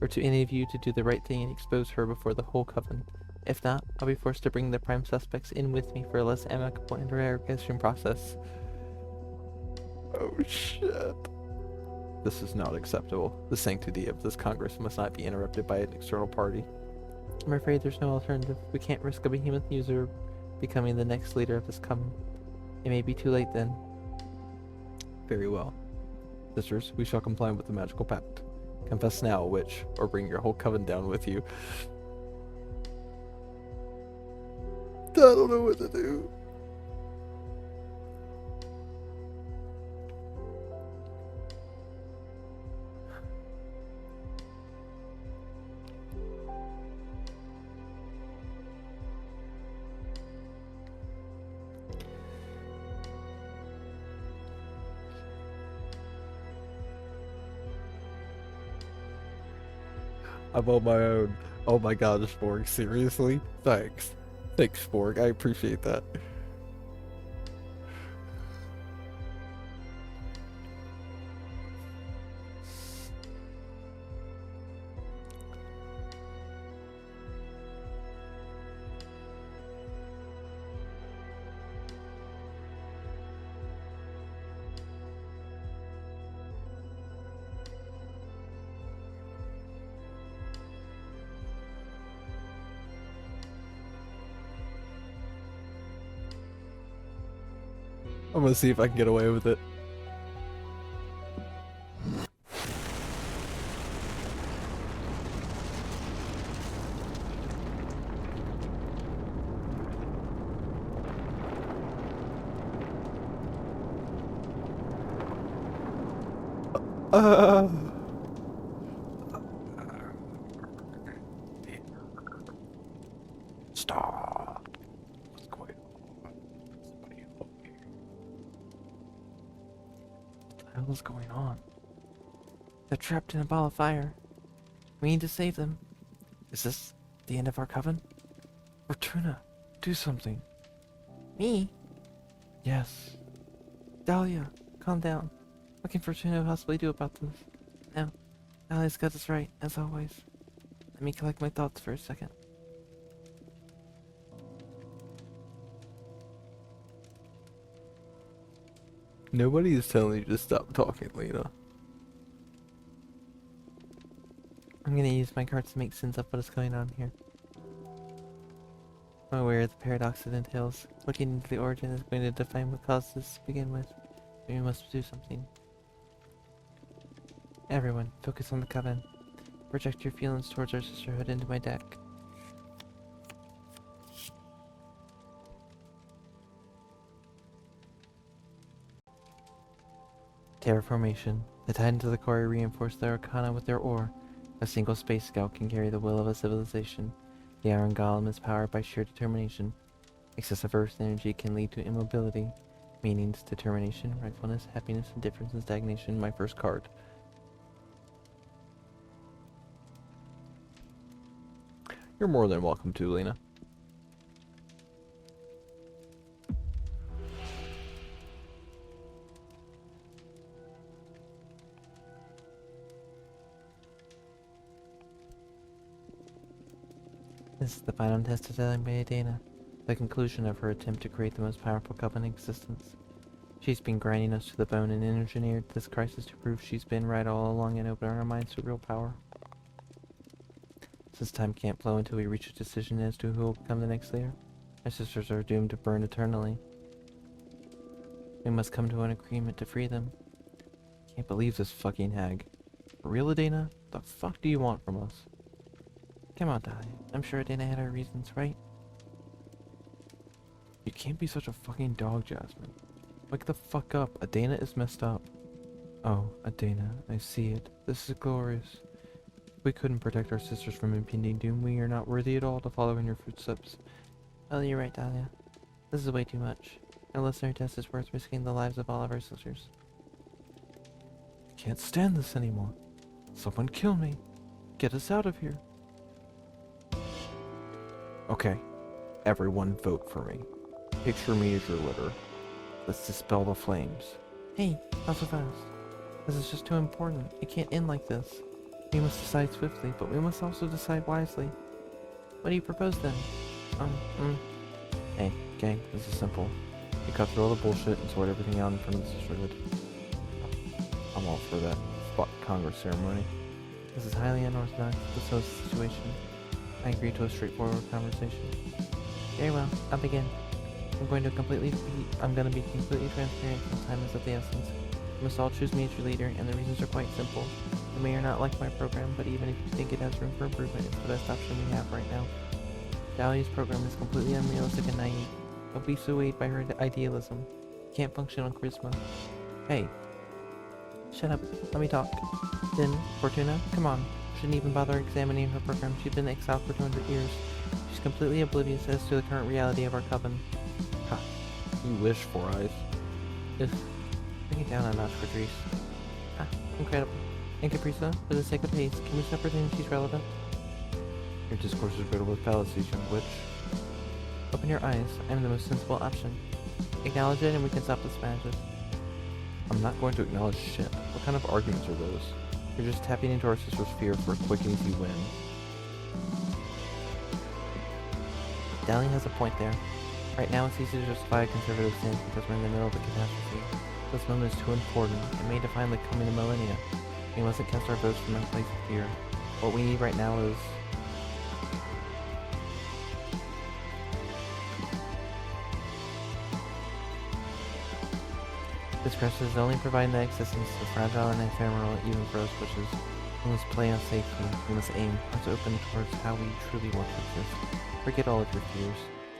or to any of you to do the right thing and expose her before the whole coven. If not, I'll be forced to bring the prime suspects in with me for a less amicable interrogation process. Oh shit. This is not acceptable. The sanctity of this Congress must not be interrupted by an external party. I'm afraid there's no alternative. We can't risk a behemoth user becoming the next leader of this coven. It may be too late then. Very well. Sisters, we shall comply with the magical pact. Confess now, witch, or bring your whole coven down with you. I don't know what to do. I'm on my own. Oh my god, Spork, seriously? Thanks. Thanks, Spork. I appreciate that. I'm gonna see if I can get away with it. Uh, Stop. What's going on? Somebody help me. What the hell is going on? They're trapped in a ball of fire. We need to save them. Is this the end of our coven? Fortuna, do something. Me? Yes. Dahlia, calm down. What can Fortuna possibly do about this? No, Dahlia's got us right, as always. Let me collect my thoughts for a second. Nobody is telling you to stop talking, Lena. I'm gonna use my cards to make sense of what is going on here. I'm aware of the paradox it entails. Looking into the origin is going to define what caused this to begin with. We must do something. Everyone, focus on the coven. Project your feelings towards our sisterhood into my deck. Terraformation. The Titans of the Quarry reinforce their arcana with their ore. A single space scout can carry the will of a civilization. The Iron Golem is powered by sheer determination. Excessive Earth energy can lead to immobility. Meanings, determination, rightfulness, happiness, indifference, and stagnation. My first card. You're more than welcome to, Lena. This is the final test of Dana, the conclusion of her attempt to create the most powerful coven in existence. She's been grinding us to the bone and engineered this crisis to prove she's been right all along and open our minds to real power. Since time can't flow until we reach a decision as to who will become the next leader, our sisters are doomed to burn eternally. We must come to an agreement to free them. Can't believe this fucking hag. For real, Adana? The fuck do you want from us? Come on, Dahlia. I'm sure Dana had her reasons, right? You can't be such a fucking dog, Jasmine. Wake the fuck up. Adana is messed up. Oh, Adana, I see it. This is glorious. If we couldn't protect our sisters from impending doom, we are not worthy at all to follow in your footsteps. Oh, you're right, Dahlia. This is way too much. A listener test is worth risking the lives of all of our sisters. I can't stand this anymore. Someone kill me. Get us out of here. Okay, everyone vote for me. Picture me as your litter. Let's dispel the flames. Hey, not so fast. This is just too important. It can't end like this. We must decide swiftly, but we must also decide wisely. What do you propose then? Hey, gang, this is simple. You cut through all the bullshit and sort everything out in front of the sisterhood. I'm all for that spot Congress ceremony. This is highly unorthodox, but so is the situation. I agree to a straightforward conversation. Very well, I'll begin. I'm going to be completely transparent since time is of the essence. You must all choose me as your leader, and the reasons are quite simple. You may or not like my program, but even if you think it has room for improvement, it's the best option we have right now. Dahlia's program is completely unrealistic and naive. Don't be swayed by her idealism. You can't function on charisma. Hey. Shut up. Let me talk. Then, Fortuna, come on. Shouldn't even bother examining her program. She's been exiled for 200 years. She's completely oblivious as to the current reality of our coven. Ha. You wish, Four Eyes. Bring it down a notch, Patrice. Ah, incredible. And Caprisa, for the sake of pace, can we separate when she's relevant? Your discourse is riddled with fallacies, young witch. Open your eyes. I am the most sensible option. Acknowledge it and we can stop this magic. I'm not going to acknowledge shit. What kind of arguments are those? You're just tapping into our sister's fear for a quick and easy win. Dahlia has a point there. Right now it's easy to justify a conservative stance because we're in the middle of a catastrophe. This moment is too important. It may define the coming millennia. We mustn't cast our votes from a place of fear. What we need right now is... This crisis is only providing the existence of fragile and ephemeral even for us witches. We must play on safety. We must aim. Hearts open towards how we truly want to exist. Forget all of your fears.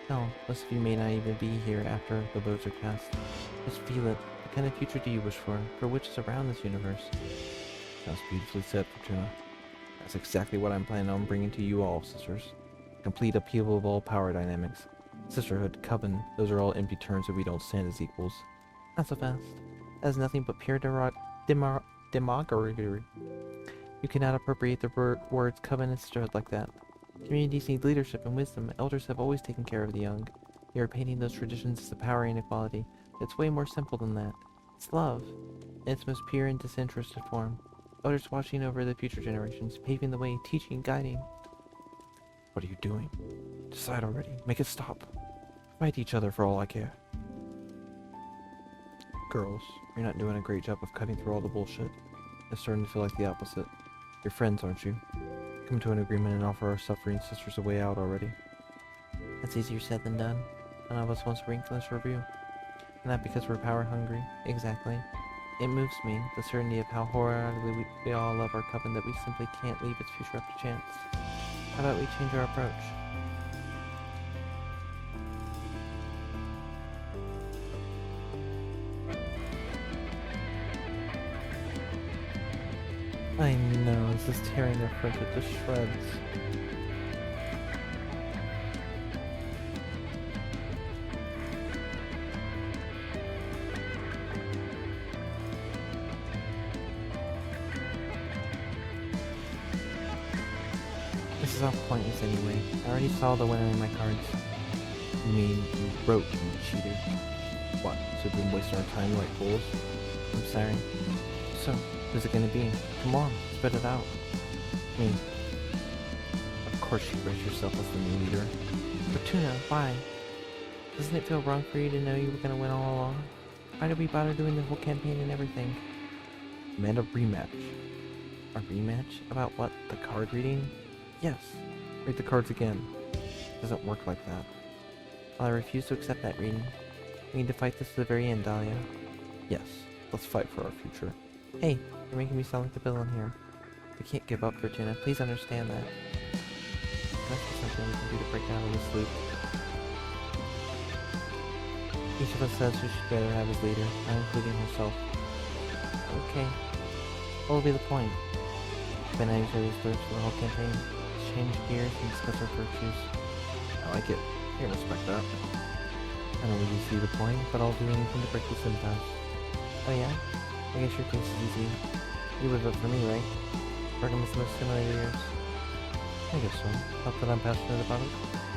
Hell, most of you may not even be here after the votes are cast. Just feel it. What kind of future do you wish for witches around this universe? Sounds beautifully said, Fortuna. That's exactly what I'm planning on bringing to you all, sisters. Complete upheaval of all power dynamics. Sisterhood, coven, those are all empty terms that we don't stand as equals. Not so fast. That is nothing but pure demagoguery. You cannot appropriate the words coven and sisterhood like that. Communities need leadership and wisdom. Elders have always taken care of the young. You are painting those traditions as a power inequality. It's way more simple than that. It's love, in its most pure and disinterested form. Elders watching over the future generations, paving the way, teaching, guiding. What are you doing? Decide already. Make it stop. Fight each other for all I care. Girls, you're not doing a great job of cutting through all the bullshit. It's starting to feel like the opposite. You're friends, aren't you? Come to an agreement and offer our suffering sisters a way out already. That's easier said than done. None of us wants to wrinkle this review. And not because we're power hungry. Exactly. It moves me, the certainty of how wholeheartedly we all love our coven that we simply can't leave its future up to chance. How about we change our approach? I know, this is tearing their friendship to shreds. This is all pointless anyway. I already saw the winner in my cards. You mean you wrote, you cheater? What, so we've been wasting our time like fools? I'm sorry. So, who's it gonna be? Come on, spit it out. Me. Of course you raise yourself as the new leader. Fortuna, why? Doesn't it feel wrong for you to know you were gonna win all along? Why did we bother doing the whole campaign and everything? Demand a rematch. A rematch? About what? The card reading? Yes. Read the cards again. It doesn't work like that. Well, I refuse to accept that reading. We need to fight this to the very end, Dahlia. Yes. Let's fight for our future. Hey, you're making me sound like the villain here. We can't give up, Fortuna. Please understand that. Must be something we can do to break out of this loop. Each of us says who should better have his leader, not including herself. Okay. What will be the point? When I use these words for the whole campaign, let's change gears and discuss our virtues. I like it. I can respect that. I don't really see the point, but I'll do anything to break this impasse. Oh yeah? I guess your case is easy. You would vote for me, right? Brigham is the most similar to yours. I guess so. Not that I'm passionate about it.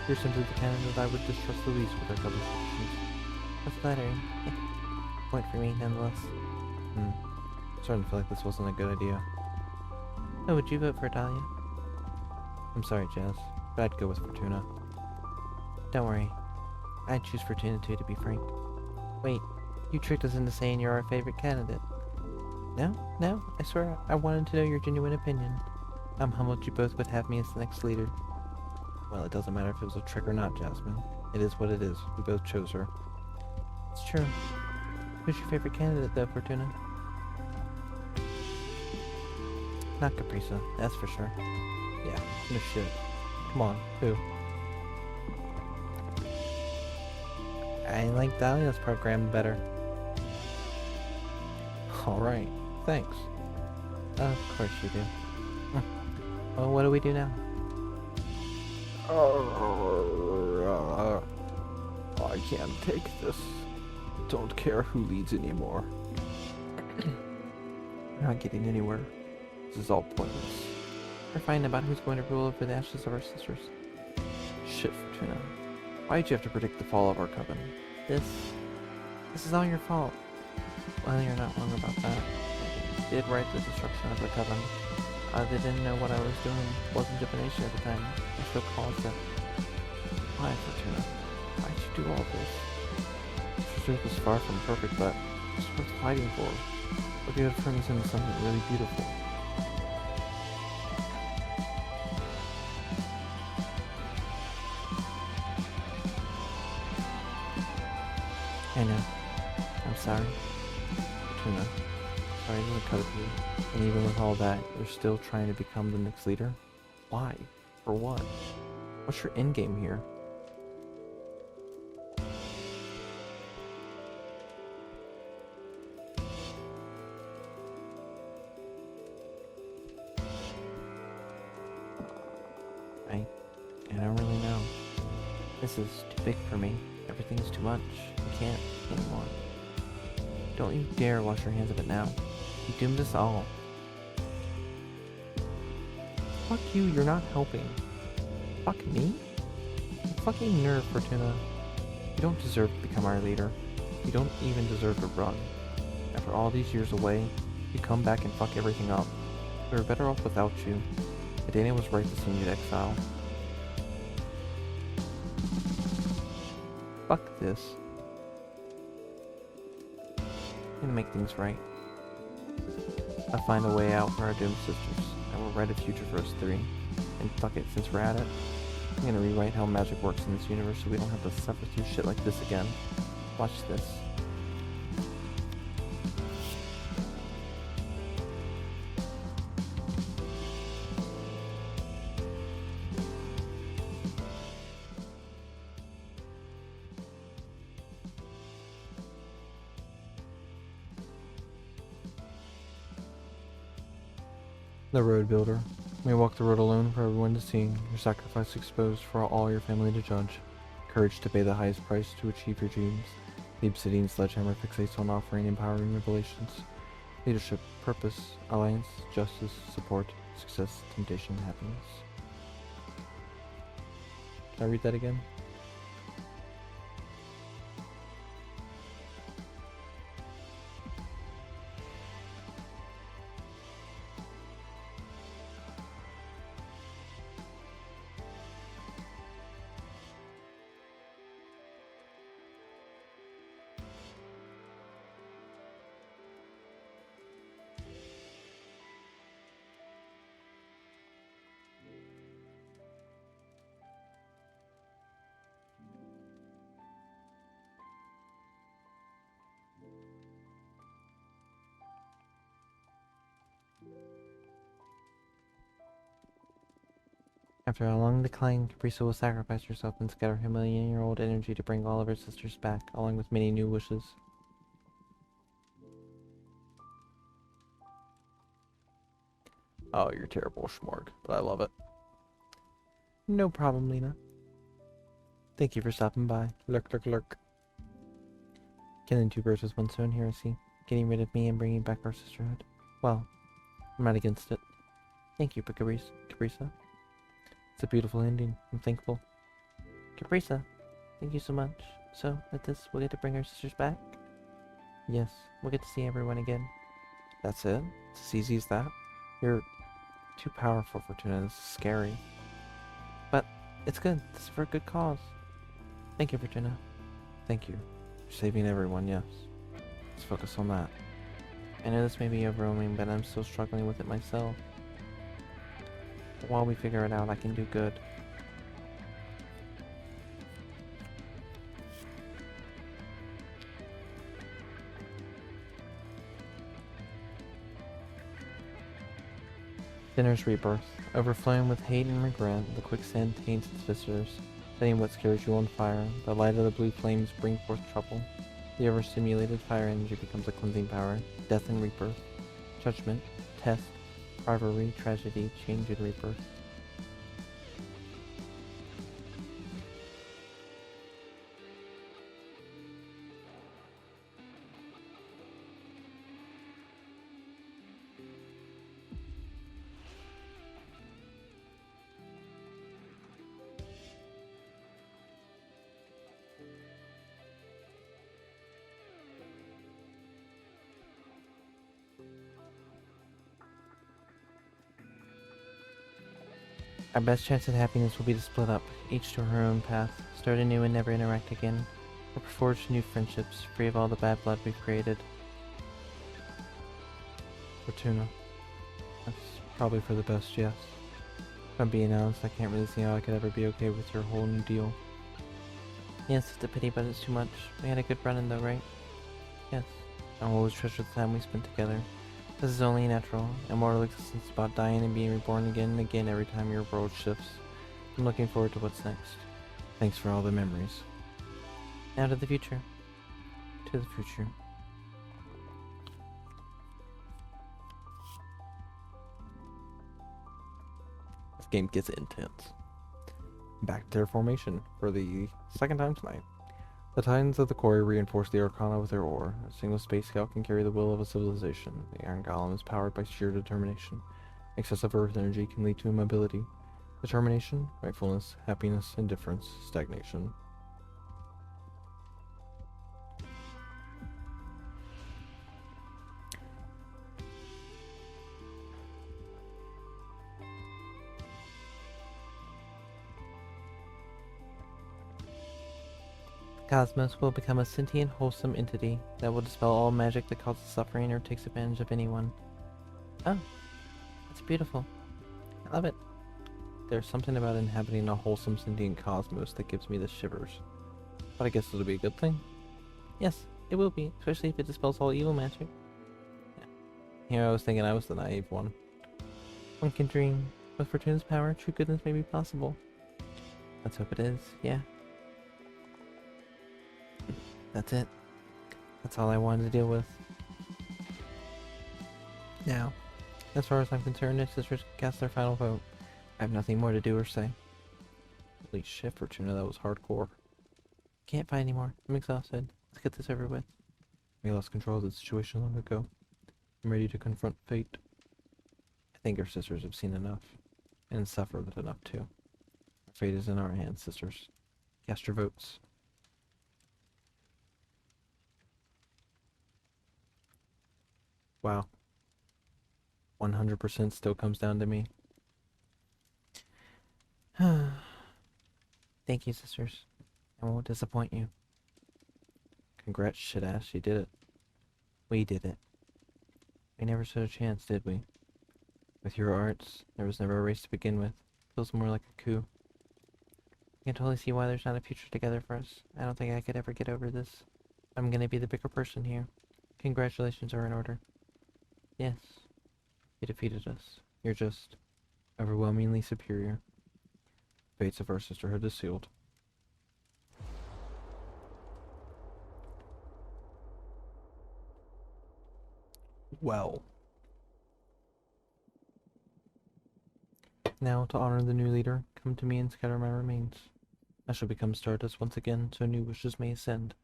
You're simply the candidate I would distrust the least with our cover traditions. That's flattering. Point for me, nonetheless. Starting to feel like this wasn't a good idea. Oh, would you vote for Dahlia? I'm sorry, Jazz, but I'd go with Fortuna. Don't worry. I'd choose Fortuna too, to be frank. Wait, you tricked us into saying you're our favorite candidate. No, I swear, I wanted to know your genuine opinion. I'm humbled you both would have me as the next leader. Well, it doesn't matter if it was a trick or not, Jasmine. It is what it is. We both chose her. It's true. Who's your favorite candidate, though, Fortuna? Not Caprisa, that's for sure. Yeah, no shit. Come on, who? I like Dahlia's program better. Alright, thanks. Of course you do. Well, what do we do now? I can't take this. Don't care who leads anymore. We're not getting anywhere. This is all pointless. We're fighting about who's going to rule over the ashes of our sisters. Shit, Fortuna. Why'd you have to predict the fall of our coven? This is all your fault. Well, you're not wrong about that. I did write the destruction of the coven. They didn't know what I was doing. Wasn't divination at the time. I still caused it. Why, Fortuna? Why'd you do all this? Sisterhood was far from perfect, but it's worth fighting for. Look at it turn this into something really beautiful. I know. I'm sorry. Fortuna. Sorry, it doesn't cut it you. And even with all that, you're still trying to become the next leader? Why? For what? What's your end game here? I don't really know. This is too big for me. Everything's too much. I can't anymore. Don't you dare wash your hands of it now. You doomed us all. Fuck you, you're not helping. Fuck me? Fucking nerve, Fortuna. You don't deserve to become our leader. You don't even deserve to run. After all these years away, you come back and fuck everything up. We were better off without you. Adana was right to send you to exile. Fuck this. I'm gonna make things right. I'll find a way out for our doomed sisters. I will write a future for us three. And fuck it, since we're at it, I'm gonna rewrite how magic works in this universe so we don't have to suffer through shit like this again. Watch this. The road builder. You may walk the road alone for everyone to see, your sacrifice exposed for all your family to judge. Courage to pay the highest price to achieve your dreams. The obsidian sledgehammer fixates on offering empowering revelations. Leadership, purpose, alliance, justice, support, success, temptation, happiness. Can I read that again? After a long decline, Caprisa will sacrifice herself and scatter her million-year-old energy to bring all of her sisters back, along with many new wishes. Oh, you're terrible, Schmorg, but I love it. No problem, Lena. Thank you for stopping by. Lurk, lurk, lurk. Killing two birds with one stone here, I see. Getting rid of me and bringing back our sisterhood. Well, I'm not against it. Thank you, Caprisa. It's a beautiful ending. I'm thankful. Caprisa, thank you so much. So, with this, we'll get to bring our sisters back? Yes, we'll get to see everyone again. That's it? It's as easy as that? You're too powerful, Fortuna. This is scary. But it's good. This is for a good cause. Thank you, Fortuna. Thank you. You're saving everyone, yes. Let's focus on that. I know this may be overwhelming, but I'm still struggling with it myself. But while we figure it out, I can do good. Dinner's rebirth. Overflowing with hate and regret, the quicksand taints its visitors, setting what scares you on fire. The light of the blue flames bring forth trouble. The overstimulated fire energy becomes a cleansing power. Death and rebirth. Judgment. Test. Rivalry. Tragedy. Change and rebirth. Our best chance at happiness will be to split up, each to her own path, start anew and never interact again, or forge new friendships, free of all the bad blood we've created. Fortuna. That's probably for the best, yes. If I'm being honest, I can't really see how I could ever be okay with your whole new deal. Yes, it's a pity, but it's too much. We had a good run-in though, right? Yes. I'll always treasure the time we spent together. This is only natural. Immortal existence is about dying and being reborn again and again every time your world shifts. I'm looking forward to what's next. Thanks for all the memories. Now to the future. To the future. This game gets intense. Back to their formation for the second time tonight. The Titans of the Quarry reinforce the Arcana with their ore. A single space scout can carry the will of a civilization. The Iron Golem is powered by sheer determination. Excessive Earth energy can lead to immobility. Determination, rightfulness, happiness, indifference, stagnation. Cosmos will become a sentient, wholesome entity that will dispel all magic that causes suffering or takes advantage of anyone. Oh, that's beautiful. I love it. There's something about inhabiting a wholesome sentient cosmos that gives me the shivers. But I guess it'll be a good thing. Yes, it will be, especially if it dispels all evil magic. Here I was thinking I was the naive one. One can dream. With Fortuna's power, true goodness may be possible. Let's hope it is, yeah. That's it. That's all I wanted to deal with. Now, as far as I'm concerned, the sisters can cast their final vote. I have nothing more to do or say. Holy shit, Fortuna, that was hardcore. Can't fight anymore. I'm exhausted. Let's get this over with. We lost control of the situation long ago. I'm ready to confront fate. I think our sisters have seen enough. And suffered enough too. Our fate is in our hands, sisters. Cast your votes. Wow. 100% still comes down to me. Thank you, sisters. I won't disappoint you. Congrats, shit-ass, you did it. We did it. We never stood a chance, did we? With your arts, there was never a race to begin with. Feels more like a coup. I can totally see why there's not a future together for us. I don't think I could ever get over this. I'm gonna be the bigger person here. Congratulations are in order. Yes. You defeated us. You're just overwhelmingly superior. The fates of our sisterhood is sealed. Well. Now, to honor the new leader, come to me and scatter my remains. I shall become Stardust once again, so new wishes may ascend.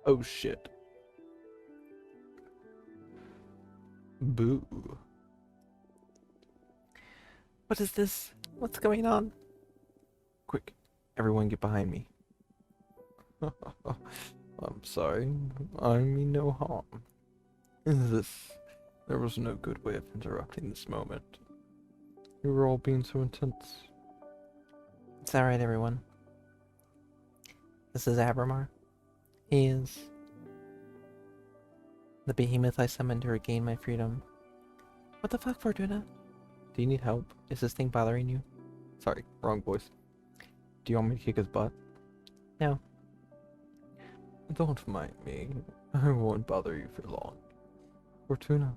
Oh shit. Boo. What is this? What's going on? Quick, everyone get behind me. I'm sorry. I mean no harm. There was no good way of interrupting this moment. You were all being so intense. It's alright, everyone. This is Abramar. He is the behemoth I summoned to regain my freedom. What the fuck, Fortuna? Do you need help? Is this thing bothering you? Sorry, wrong voice. Do you want me to kick his butt? No. Don't mind me. I won't bother you for long. Fortuna.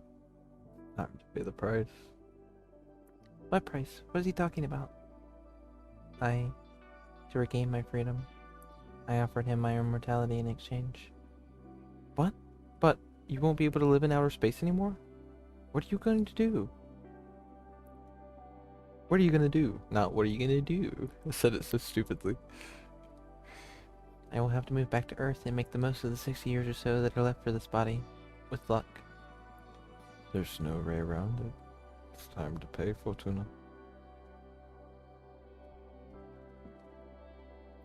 Time to pay the price. What price? What is he talking about? To regain my freedom, I offered him my immortality in exchange. What? But you won't be able to live in outer space anymore? What are you going to do? What are you gonna do? Not what are you gonna do? I said it so stupidly. I will have to move back to Earth and make the most of the 60 years or so that are left for this body. With luck. There's no way around it. It's time to pay, Fortuna.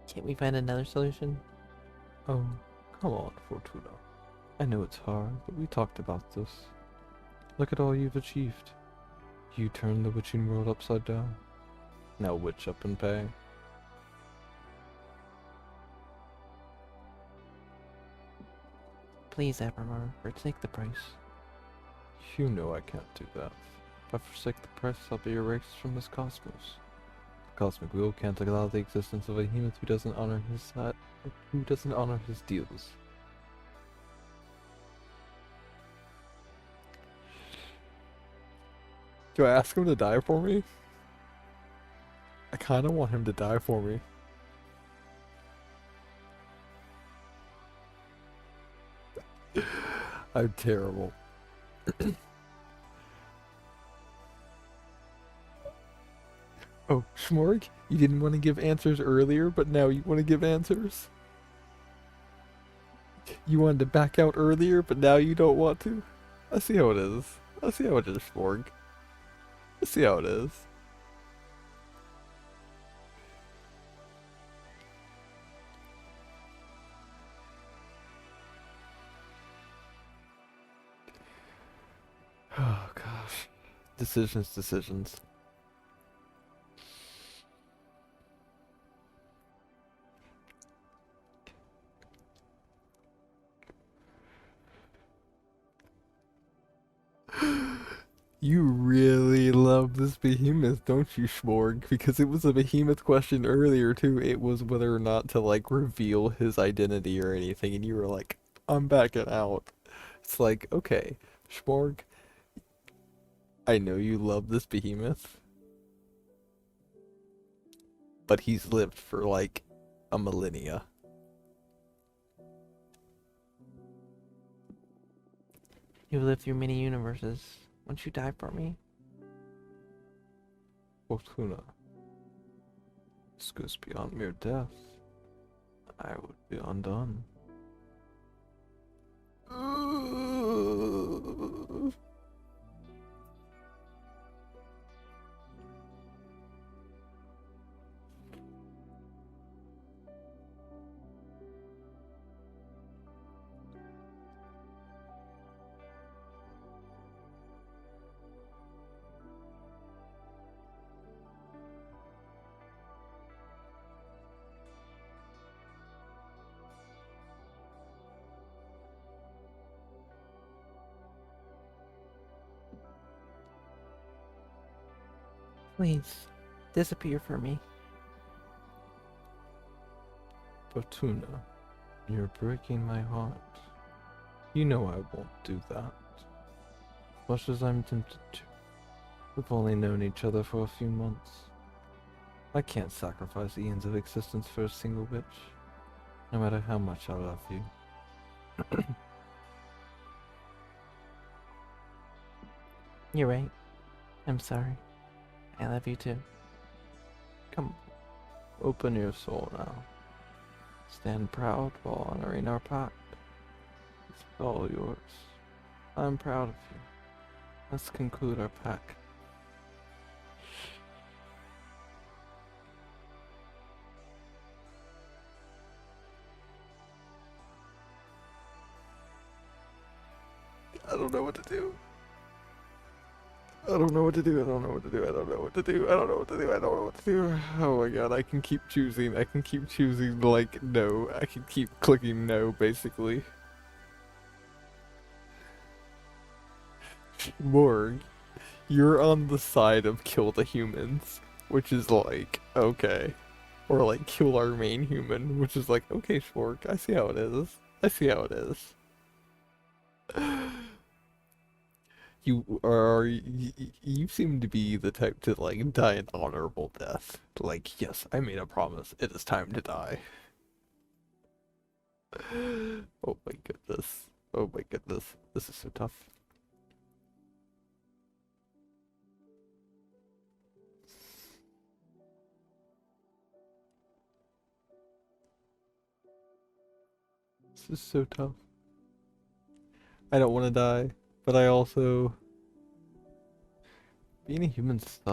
Can't we find another solution? Oh, come on, Fortuna. I know it's hard, but we talked about this. Look at all you've achieved. You turned the witching world upside down. Now witch up and pay. Please, Abramar, forsake the price. You know I can't do that. If I forsake the price, I'll be erased from this cosmos. The cosmic wheel can't allow the existence of a human who doesn't honor his deals. Do I ask him to die for me? I kind of want him to die for me. I'm terrible. Oh, Schmorg, you didn't want to give answers earlier, but now you want to give answers? You wanted to back out earlier, but now you don't want to? I see how it is. I see how it is, Schmorg. I see how it is. Oh, gosh. Decisions. You really love this behemoth, don't you, Schmorg? Because it was a behemoth question earlier, too. It was whether or not to, like, reveal his identity or anything, and you were like, I'm backing out. It's like, okay, Schmorg, I know you love this behemoth, but he's lived for, like, a millennia. You've lived through many universes. Won't you die for me? Fortuna, this goes beyond mere death. I would be undone. Please, disappear for me. Fortuna, you're breaking my heart. You know I won't do that. Much as I'm tempted to. We've only known each other for a few months. I can't sacrifice eons of existence for a single witch, no matter how much I love you. You're right. I'm sorry. I love you too. Come, open your soul now. Stand proud while honoring our pact. It's all yours. I'm proud of you. Let's conclude our pact. I don't know what to do. I don't know what to do. I don't know what to do. I don't know what to do. I don't know what to do. I don't know what to do. Oh my god, I can keep choosing. I can keep choosing, like, no. I can keep clicking no, basically. Morg, you're on the side of kill the humans, which is like, okay. Or like kill our main human, which is like, okay, Schwark, I see how it is. I see how it is. You seem to be the type to like die an honorable death. Like, yes, I made a promise. It is time to die. Oh my goodness. Oh my goodness. This is so tough. This is so tough. I don't want to die, but I also Being a human sucks.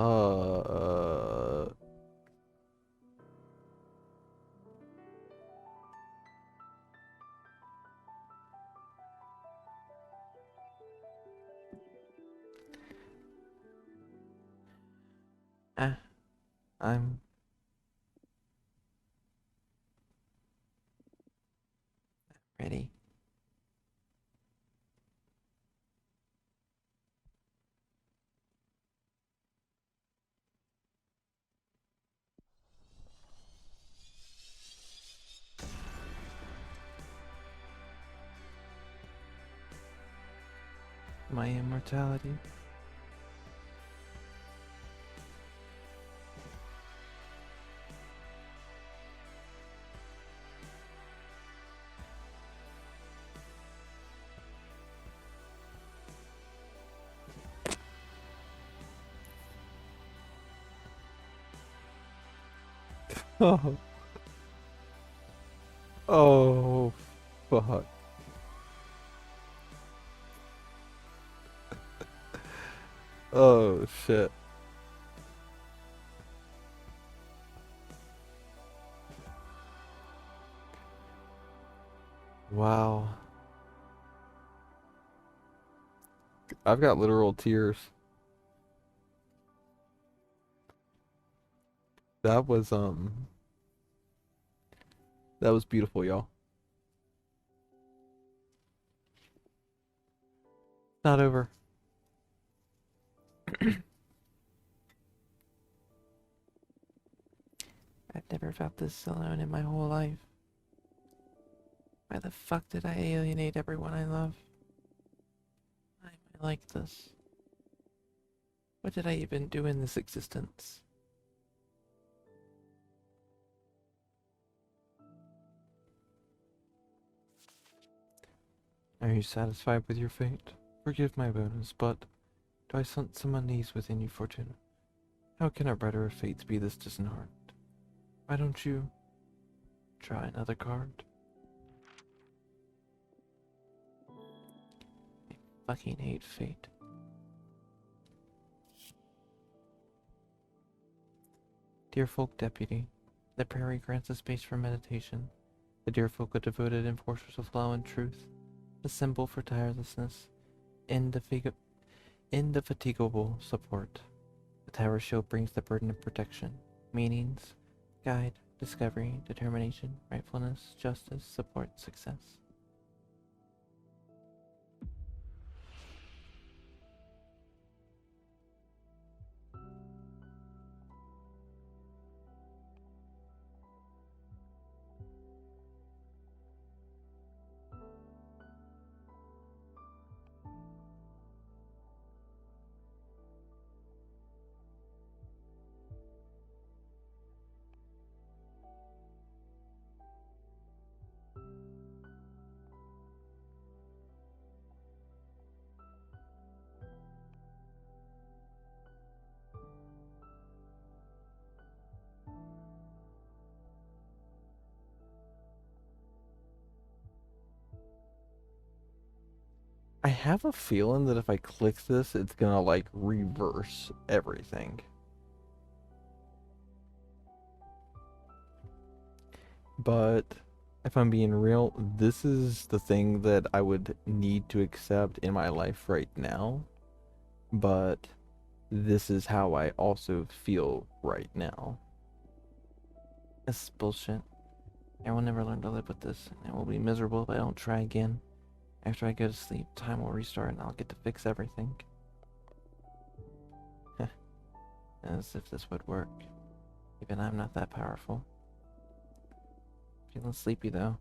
Ah, I'm ready. My immortality. Oh, oh, fuck. Oh, shit. Wow. I've got literal tears. That was, that was beautiful, y'all. Not over. I've never felt this alone in my whole life. Why the fuck did I alienate everyone I love? Why am I like this? What did I even do in this existence? Are you satisfied with your fate? Forgive my bonus, but do I sense some unease within you, Fortuna? How can our brighter fates be this disheartened? Why don't you try another card? I fucking hate fate. Dear Folk Deputy, the prairie grants a space for meditation. The dear folk are devoted enforcers of law and truth, a symbol for tirelessness, indefatigable support. The Tower Shield brings the burden of protection, meanings, guide, discovery, determination, rightfulness, justice, support, success. I have a feeling that if I click this, it's gonna like reverse everything. But if I'm being real, this is the thing that I would need to accept in my life right now. But this is how I also feel right now. This is bullshit. I will never learn to live with this, and I will be miserable if I don't try again. After I go to sleep, time will restart and I'll get to fix everything. As if this would work. Even I'm not that powerful. Feeling sleepy though.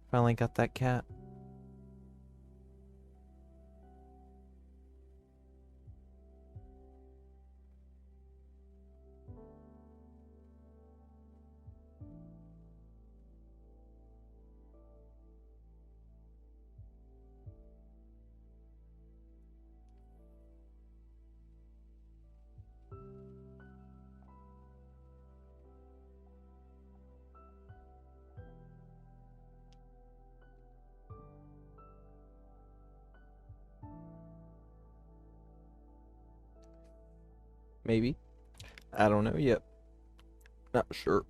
Finally got that cat. Maybe. I don't know yet. Not sure.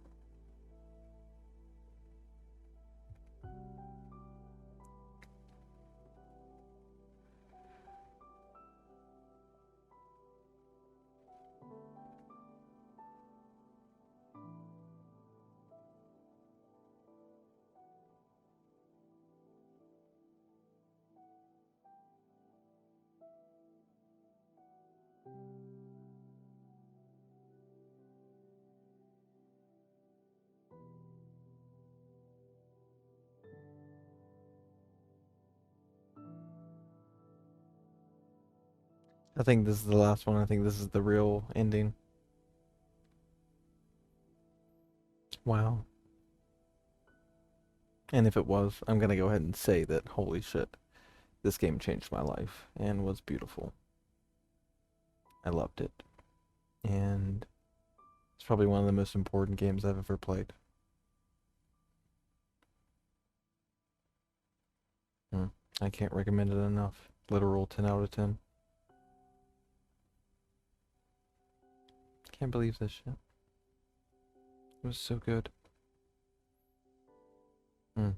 I think this is the last one. I think this is the real ending. Wow. And if it was, I'm gonna go ahead and say that, holy shit, this game changed my life and was beautiful. I loved it. And it's probably one of the most important games I've ever played. Hmm. I can't recommend it enough. Literal 10 out of 10. Can't believe this shit. It was so good. Hmm.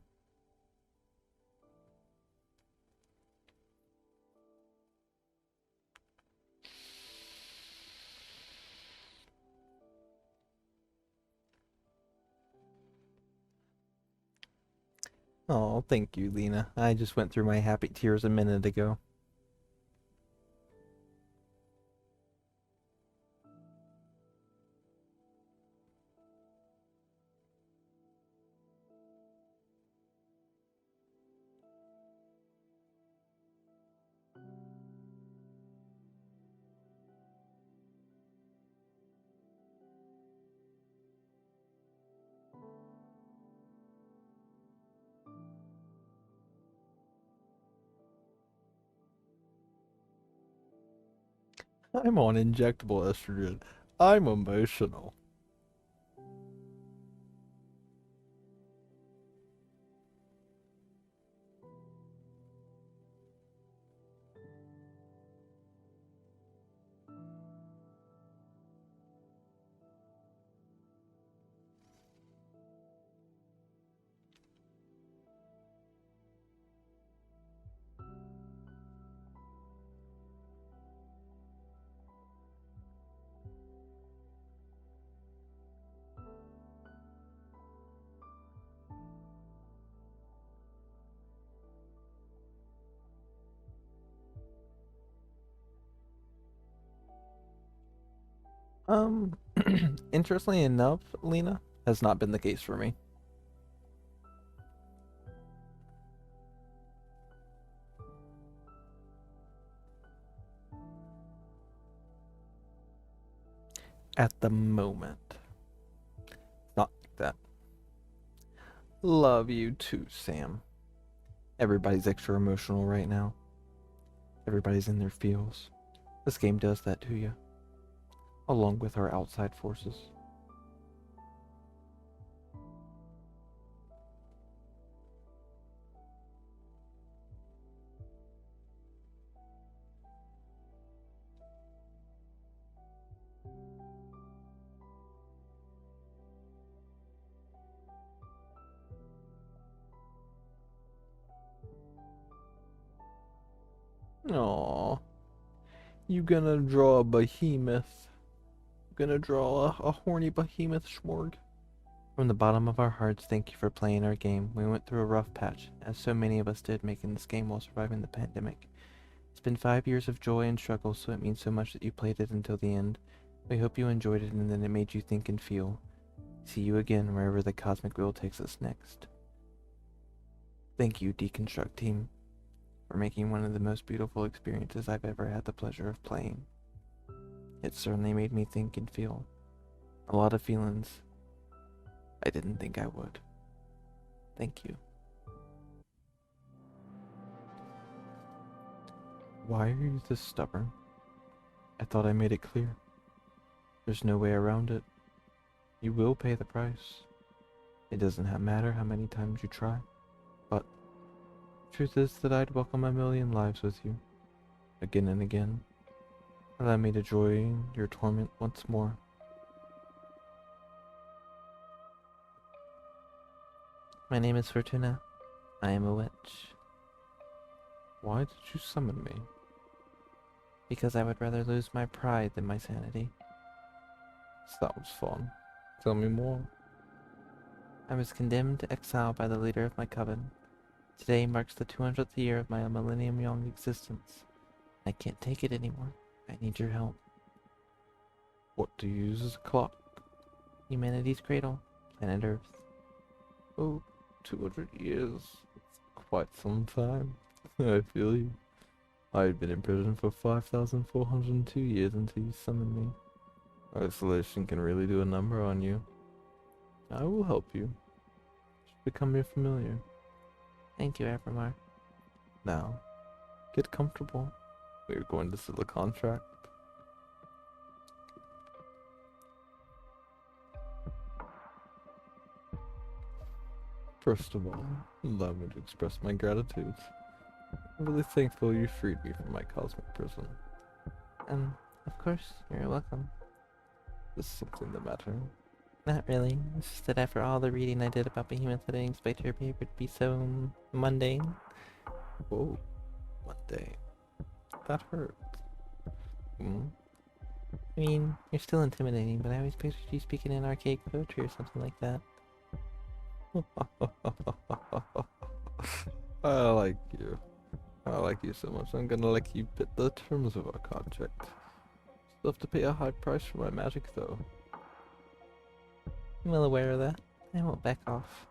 Oh, thank you, Lena. I just went through my happy tears a minute ago. I'm on injectable estrogen. I'm emotional. Um, interestingly enough, Lena, has not been the case for me. At the moment. Not like that. Love you too, Sam. Everybody's extra emotional right now. Everybody's in their feels. This game does that to you, along with our outside forces. Aww. You gonna draw a behemoth. Gonna draw a horny behemoth, Schmorg. From the bottom of our hearts, thank you for playing our game. We went through a rough patch, as so many of us did, making this game while surviving the pandemic. It's been 5 years of joy and struggle, so it means so much that you played it until the end. We hope you enjoyed it and that it made you think and feel. See you again wherever the cosmic wheel takes us next. Thank you, Deconstruct Team, for making one of the most beautiful experiences I've ever had the pleasure of playing. It certainly made me think and feel. A lot of feelings I didn't think I would. Thank you. Why are you this stubborn? I thought I made it clear. There's no way around it. You will pay the price. It doesn't matter how many times you try. But truth is that I'd welcome a million lives with you. Again and again. Allow me to join your torment once more. My name is Fortuna. I am a witch. Why did you summon me? Because I would rather lose my pride than my sanity. Sounds fun. Tell me more. I was condemned to exile by the leader of my coven. Today marks the 200th year of my millennium-long existence. I can't take it anymore. I need your help. What do you use as a clock? Humanity's cradle, planet Earth. Oh, 200 years. It's quite some time. I feel you. I had been in prison for 5,402 years until you summoned me. Isolation can really do a number on you. I will help you. Should become your familiar. Thank you, Abramar. Now, get comfortable. We're going to seal a contract. First of all, allow me to express my gratitude. I'm really thankful you freed me from my cosmic prison. Of course, you're welcome. Is something the matter? Not really. It's just that after all the reading I did about behemoths, I didn't expect your paper to be so mundane. Whoa, one day. That hurt. Hmm? I mean, you're still intimidating, but I always pictured you speaking in archaic poetry or something like that. I like you. I like you so much, I'm gonna let you fit the terms of our contract. Still have to pay a high price for my magic, though. I'm well aware of that. I won't back off.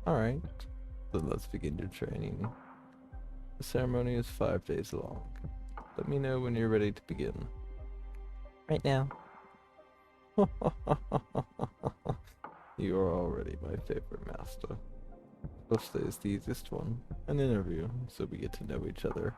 Alright, then let's begin your training. The ceremony is 5 days long. Let me know when you're ready to begin. Right now. You are already my favorite master. First day is the easiest one, an interview, so we get to know each other.